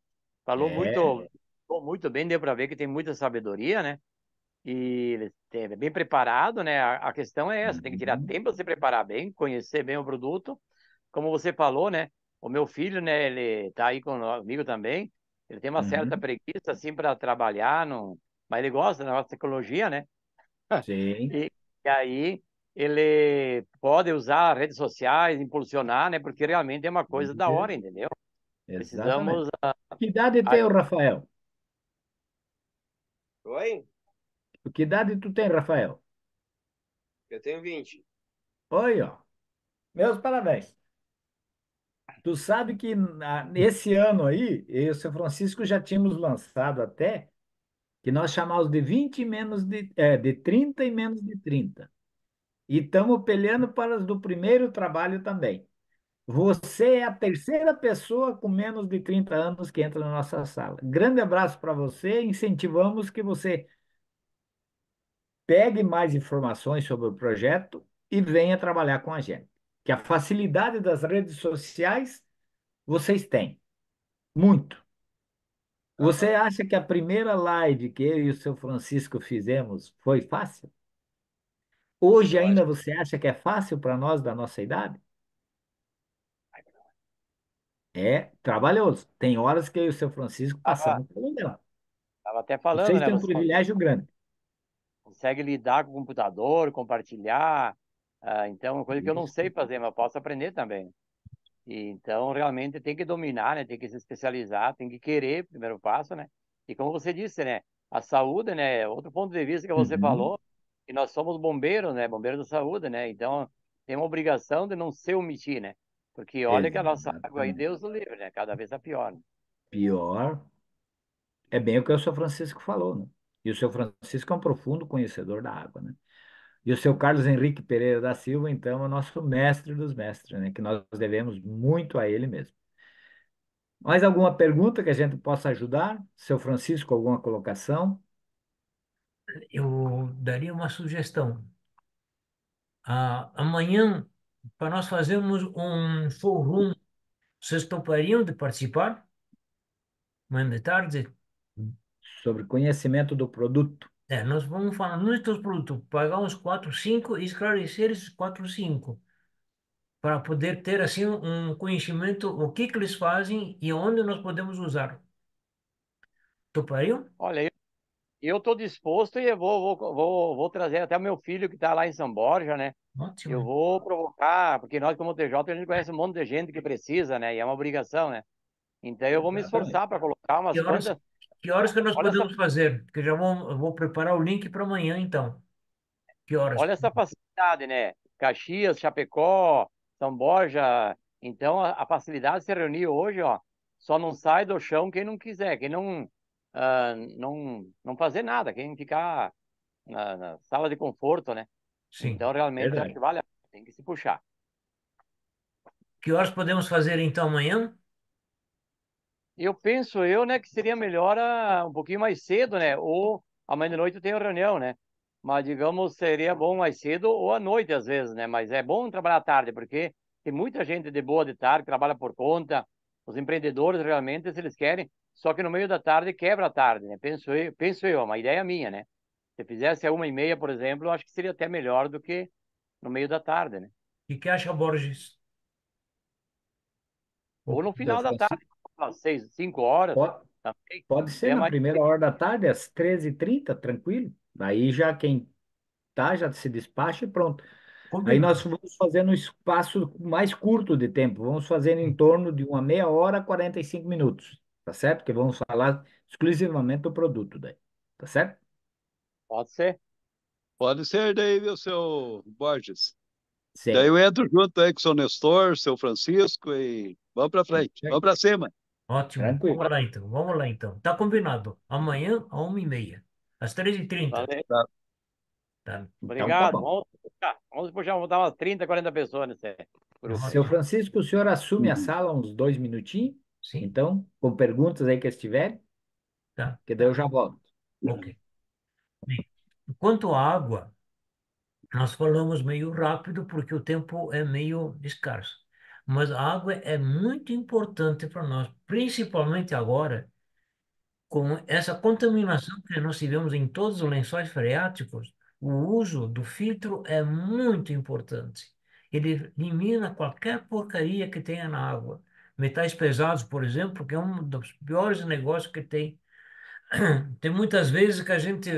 É. Falou muito bem, deu para ver que tem muita sabedoria, né? E ele é bem preparado, né? A questão é essa, tem que tirar Uhum, tempo para se preparar bem, conhecer bem o produto. Como você falou, né? O meu filho, né? Ele tá aí comigo também. Ele tem uma certa uhum, preguiça, assim, para trabalhar, mas ele gosta da nossa tecnologia, né? sim, E aí ele pode usar redes sociais, impulsionar, né? Porque realmente é uma coisa da hora, entendeu? exatamente. Precisamos. Que idade a- tem o Rafael? Oi? Que idade tu tem, Rafael? Eu tenho 20. Oi, ó. Meus parabéns. Tu sabe que nesse ano aí, eu e o seu Francisco já tínhamos lançado até que nós chamamos de 20 menos de 30 e menos de 30. E estamos peleando para as do primeiro trabalho também. Você é a terceira pessoa com menos de 30 anos que entra na nossa sala. Grande abraço para você. Incentivamos que você pegue mais informações sobre o projeto e venha trabalhar com a gente. Que a facilidade das redes sociais vocês têm, muito. Você Aham. acha que a primeira live que eu e o seu Francisco fizemos foi fácil? Hoje Eu acho ainda que você acha que é fácil para nós da nossa idade? É trabalhoso. Tem horas que eu e o seu Francisco Tava, passamos pelo dela. tava até falando, Vocês né? têm um Você privilégio grande. consegue lidar com o computador, compartilhar. Então, é uma coisa que eu não Isso. sei fazer, mas eu posso aprender também. E, então, realmente tem que dominar, né? Tem que se especializar, tem que querer, primeiro passo, né? E como você disse, né? A saúde, né? Outro ponto de vista que você Uhum. falou, que nós somos bombeiros, né? Bombeiros da saúde, né? Então, tem uma obrigação de não se omitir, né? Porque olha que a nossa água aí, Exatamente. Deus o livre, né? Cada vez é pior, né? Pior é bem o que o seu Francisco falou, né? E o seu Francisco é um profundo conhecedor da água, né? E o seu Carlos Henrique Pereira da Silva, então, é o nosso mestre dos mestres, né? Que nós devemos muito a ele mesmo. Mais alguma pergunta que a gente possa ajudar? Seu Francisco, alguma colocação? Eu daria uma sugestão. Amanhã, para nós fazermos um showroom, vocês topariam de participar? Amanhã de tarde? Sobre conhecimento do produto. Nós vamos falar nos produtos, pagar uns 4, 5 e esclarecer esses 4, 5, para poder ter assim um conhecimento o que eles fazem e onde nós podemos usar. Topariam? Olha, eu estou disposto e eu vou trazer até o meu filho que está lá em São Borja, né? Eu Ótimo. vou provocar, porque nós, como TJ, a gente conhece um monte de gente que precisa, né? E é uma obrigação, né? Então eu vou me Exatamente. esforçar para colocar Que umas horas, quantas. que horas que nós Olha essa, podemos fazer? Que eu vou preparar o link para amanhã, então. Que horas? olha essa facilidade, né? Caxias, Chapecó, São Borja. Então a facilidade de se reunir hoje, ó, só não sai do chão quem não quiser, quem não fazer nada, quem ficar na sala de conforto, né? Sim. Então realmente eu acho Verdade. que vale a pena, tem que se puxar. Que horas podemos fazer, então, amanhã? Eu penso né, que seria melhor um pouquinho mais cedo, né? Ou amanhã de noite eu tenho reunião, né? Mas, digamos, seria bom mais cedo ou à noite, às vezes, né? Mas é bom trabalhar à tarde, porque tem muita gente de boa de tarde que trabalha por conta. Os empreendedores, realmente, se eles querem, só que no meio da tarde quebra a tarde, né? Penso eu, é uma ideia minha, né? Se fizesse a 1h30, por exemplo, eu acho que seria até melhor do que no meio da tarde, né? Que acha, Borges? Ou no Seu final da tarde, Francisco, às 6, 5 horas, pode, também. pode ser É na mais. primeira hora da tarde, às 13h30, tranquilo. Daí já quem tá, já se despacha e pronto. Aí nós Combinado. vamos fazer no espaço mais curto de tempo. Vamos fazer em torno de uma meia hora, 45 minutos. Tá certo? Que vamos falar exclusivamente do produto daí. Tá certo? Pode ser. Pode ser daí, viu, seu Borges? Daí Sim. eu entro junto aí com o seu Nestor, seu Francisco e vamos para frente, vamos para cima. Ótimo. Tranquilo. Vamos lá, então. Vamos lá, então. Tá combinado. Amanhã, às 1h30. Às 13h30. Valeu. Tá. Tá. Então tá Obrigado. bom. Vamos puxar, vamos dar umas 30, 40 pessoas nesse grupo aí. Seu Ótimo. Francisco, o senhor assume a Uhum. sala uns 2 minutinhos, Sim. então, com perguntas aí que estiverem, Tá. que daí eu já volto. Ok. Bem, quanto à água, Nós falamos meio rápido porque o tempo é meio escasso. Mas a água é muito importante para nós, principalmente agora, com essa contaminação que nós tivemos em todos os lençóis freáticos. O uso do filtro é muito importante. Ele elimina qualquer porcaria que tenha na água. Metais pesados, por exemplo, que é um dos piores negócios que tem. Tem muitas vezes que a gente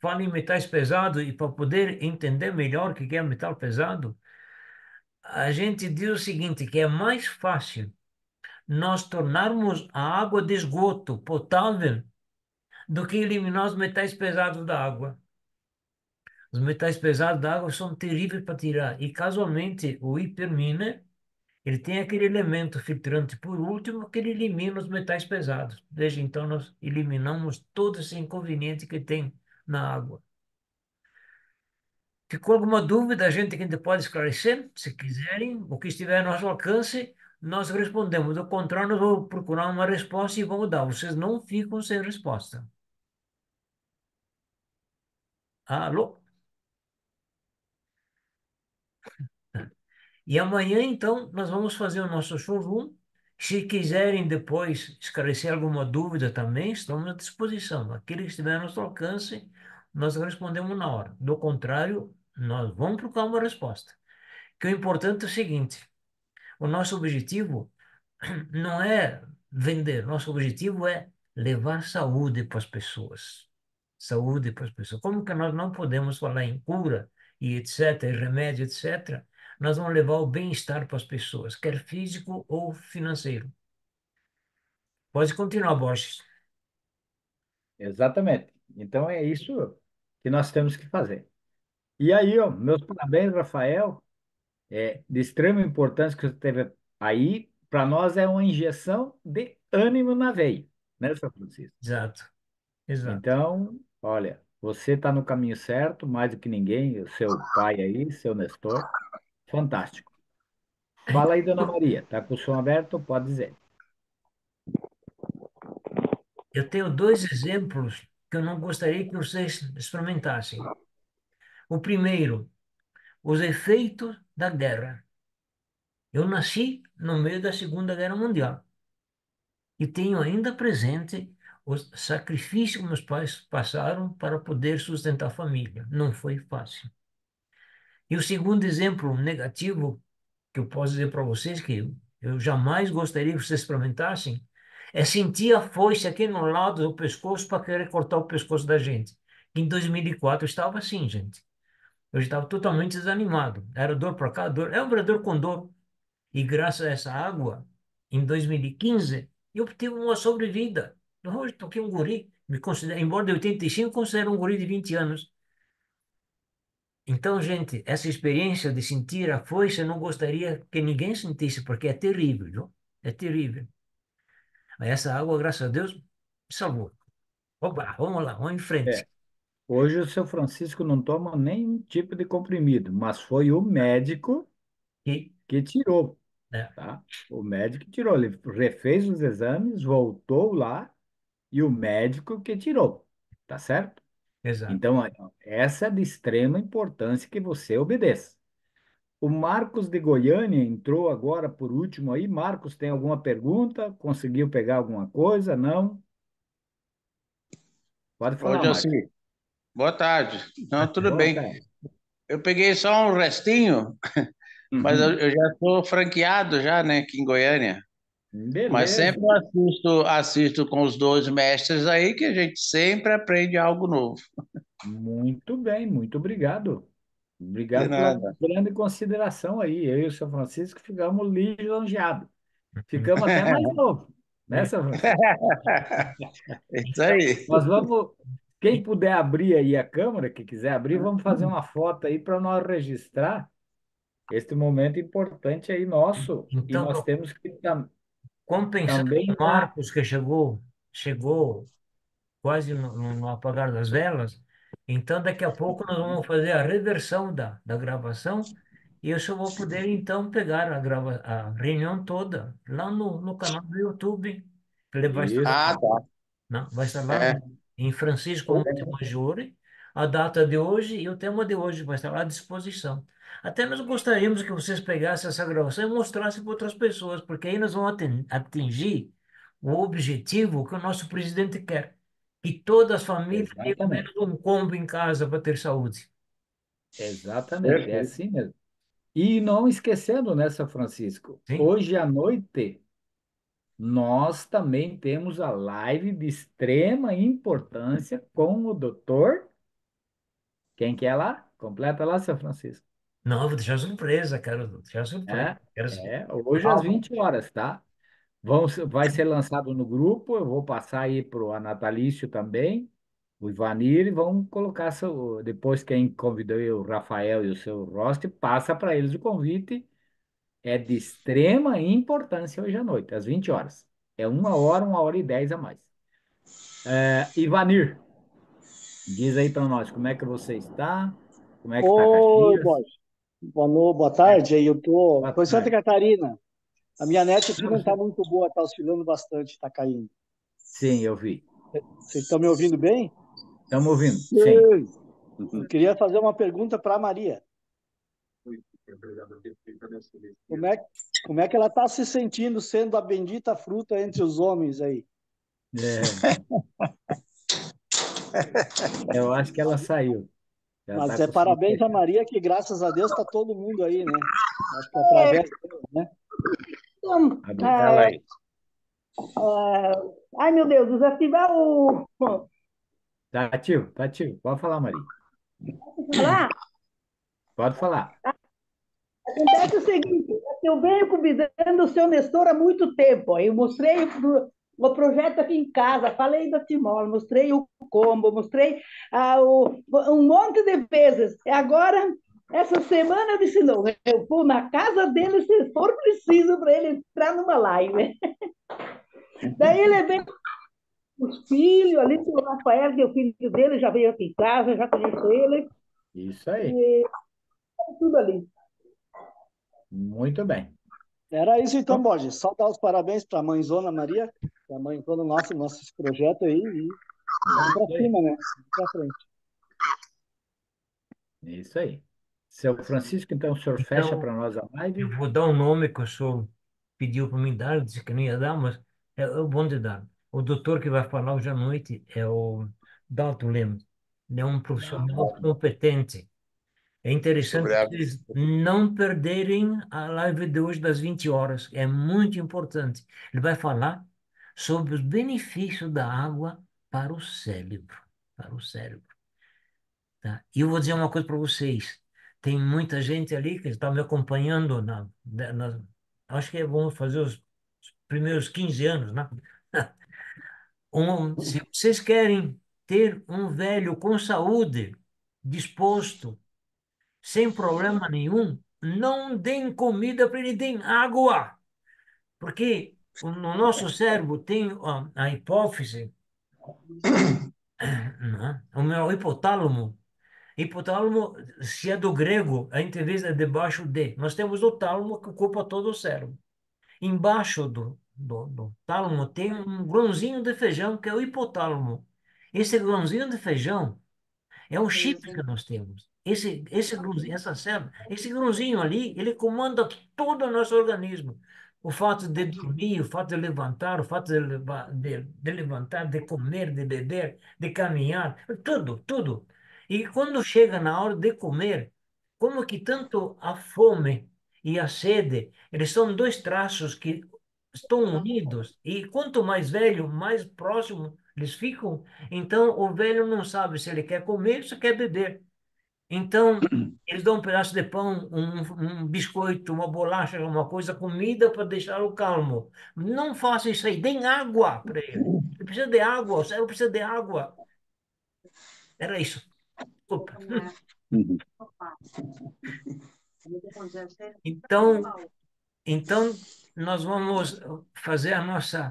fala em metais pesados e para poder entender melhor o que é metal pesado, a gente diz o seguinte, que é mais fácil nós tornarmos a água de esgoto potável do que eliminar os metais pesados da água. Os metais pesados da água são terríveis para tirar. E casualmente o hipermine, ele tem aquele elemento filtrante por último que ele elimina os metais pesados. Desde então nós eliminamos todo esse inconveniente que tem na água. Ficou alguma dúvida, a gente que ainda pode esclarecer, se quiserem, o que estiver ao nosso alcance, nós respondemos. Do contrário, nós vamos procurar uma resposta e vamos dar. Vocês não ficam sem resposta. Alô? E amanhã, então, nós vamos fazer o nosso showroom. Se quiserem depois esclarecer alguma dúvida também, estamos à disposição. Aquele que estiver ao nosso alcance, nós respondemos na hora. Do contrário, nós vamos procurar uma resposta. Que o importante é o seguinte: o nosso objetivo não é vender, nosso objetivo é levar saúde para as pessoas. Saúde para as pessoas. Como que nós não podemos falar em cura e etc., e remédio, etc., nós vamos levar o bem-estar para as pessoas, quer físico ou financeiro. Pode continuar, Borges. Exatamente. Então é isso que nós temos que fazer. E aí, ó, meus parabéns, Rafael. É de extrema importância que você teve aí. Para nós é uma injeção de ânimo na veia, né, São Francisco? Exato, exato. Então, olha, você está no caminho certo, mais do que ninguém, o seu pai aí, seu Nestor. Fantástico. Fala aí, Dona Maria. Tá com o som aberto? Pode dizer. Eu tenho dois exemplos que eu não gostaria que vocês experimentassem. O primeiro, os efeitos da guerra. Eu nasci no meio da Segunda Guerra Mundial e tenho ainda presente os sacrifícios que meus pais passaram para poder sustentar a família. Não foi fácil. E o segundo exemplo negativo que eu posso dizer para vocês, que eu jamais gostaria que vocês experimentassem, é sentir a foice aqui no lado do pescoço para querer cortar o pescoço da gente. Em 2004 eu estava assim, gente. Eu estava totalmente desanimado. Era dor para cá, dor. É um vereador com dor. E graças a essa água, em 2015, eu obtive uma sobrevida. Hoje estou aqui um guri, me considero, embora de 85, considero um guri de 20 anos. Então, gente, essa experiência de sentir a foice, eu não gostaria que ninguém sentisse, porque é terrível, viu? É terrível. Mas essa água, graças a Deus, me salvou. Opa, vamos lá, vamos em frente. É, hoje o seu Francisco não toma nenhum tipo de comprimido, mas foi o médico E, que tirou, é, tá? O médico que tirou. Ele refez os exames, voltou lá e o médico que tirou, tá certo? exato. Então, essa é de extrema importância que você obedeça. O Marcos de Goiânia entrou agora por último aí. Marcos, tem alguma pergunta? Conseguiu pegar alguma coisa? Não? Pode Ô, falar, Jaci, Marcos. boa tarde. Não, tudo Boa bem. tarde. Eu peguei só um restinho, mas eu, Uhum. eu já estou franqueado já, né, aqui em Goiânia. Mas Beleza. sempre assisto com os dois mestres aí, que a gente sempre aprende algo novo. Muito bem, muito obrigado. De Obrigado pela nada. grande consideração aí. Eu e o São Francisco ficamos lisonjeados. Ficamos até mais novos, né, São Francisco? É isso Então, aí. nós vamos, quem puder abrir aí a câmera, que quiser abrir, vamos fazer uma foto aí para nós registrar este momento importante aí nosso. E Então, nós temos que compensando também o estar. Marcos, que chegou quase no apagar das velas. Então, daqui a pouco nós vamos fazer a reversão da gravação e eu só vou poder, então, pegar a reunião toda lá no canal do YouTube. Ele vai estar Isso. Ah, tá. não, vai estar lá É. em Francisco Montemaggiore. a data de hoje e o tema de hoje vai estar à disposição. Até nós gostaríamos que vocês pegassem essa gravação e mostrassem para outras pessoas, porque aí nós vamos atingir o objetivo que o nosso presidente quer, que todas as famílias tenham pelo menos Exatamente. um combo em casa para ter saúde. Exatamente, é Perfeito. assim mesmo. E não esquecendo, né, São Francisco, Sim? hoje à noite nós também temos a live de extrema importância com o doutor. Quem que é lá? Completa lá, São Francisco. Não, eu vou deixar surpresa, quero deixar surpresa. É, Quero... hoje às 20 horas, tá? Vai ser lançado no grupo, eu vou passar aí para o Natalício também, o Ivanir, e vão colocar, depois quem convidou aí, o Rafael e o seu Roste, passa para eles o convite. É de extrema importância hoje à noite, às 20 horas. É 1 hora e 10 a mais. Ivanir, diz aí para nós como é que você está, como é que está Oi, Caxias? Borges. Boa É, tarde. Aí eu tô, boa tô em Santa tarde. Catarina. A minha net aqui Não, não está muito boa, está oscilando bastante, está caindo. sim, eu vi. Vocês estão me ouvindo bem? Estamos ouvindo, sim. Sim. Eu queria fazer uma pergunta para a Maria. Como é, como é que ela está se sentindo sendo a bendita fruta entre os homens aí? É, eu acho que ela saiu. Ela Mas está é com parabéns a soneca. Maria, que graças a Deus está todo mundo aí, né? Acho que através dela, né? Então, Fala ah, aí. ai, meu Deus, desativar o. Tá ativo, tá ativo. Pode falar, Maria. Falar? Pode falar. Acontece o seguinte, eu venho convidando o seu Nestor há muito tempo. Eu mostrei o projeto aqui em casa, falei da Timor, mostrei o combo, mostrei um monte de vezes. E agora, essa semana, eu disse, não, eu vou na casa dele se for preciso para ele entrar numa live. Daí ele veio com os filhos, ali tem o Rafael, que é o filho dele, já veio aqui em casa, já conheço ele, Isso aí. e tudo ali. Muito bem. Era isso então, Então, Borges. Só dar os parabéns para a mãezona Maria, que é a mãezona nosso projeto aí, e vamos para isso aí. cima, né? Vamos para frente. Isso aí. Seu Francisco, então o senhor fecha Então, para nós a eu live? vou dar um nome que o senhor pediu para me dar, eu disse que não ia dar, mas é bom de dar. O doutor que vai falar hoje à noite é o Dalton Lemos. Ele é um profissional competente. É interessante vocês não perderem a live de hoje das 20 horas. É muito importante. Ele vai falar sobre os benefícios da água para o cérebro. Para o cérebro. Tá? E eu vou dizer uma coisa para vocês. Tem muita gente ali que está me acompanhando acho que é bom fazer os primeiros 15 anos, né? Se vocês querem ter um velho com saúde, disposto, sem problema nenhum, não deem comida para ele, deem água. Porque no nosso cérebro tem a hipófise, né? O meu hipotálamo. Hipotálamo, se é do grego, a gente vê debaixo de. Nós temos o tálamo que ocupa todo o cérebro. Embaixo do tálamo tem um grãozinho de feijão que é o hipotálamo. Esse grãozinho de feijão é um chip que nós temos. Esse grãozinho, essa célula, esse grãozinho ali, ele comanda todo o nosso organismo. O fato de dormir, o fato de levantar, o fato de levantar, de comer, de beber, de caminhar, tudo, tudo. E quando chega na hora de comer, como que tanto a fome e a sede, eles são dois traços que estão unidos, e quanto mais velho, mais próximo eles ficam. Então, o velho não sabe se ele quer comer ou se quer beber. Então, eles dão um pedaço de pão, um biscoito, uma bolacha, alguma coisa, comida para deixá-lo calmo. Não faça isso aí, deem água para ele. Ele precisa de água, o cérebro precisa de água. Era isso. Desculpa. Uhum. Então, então, nós vamos fazer a nossa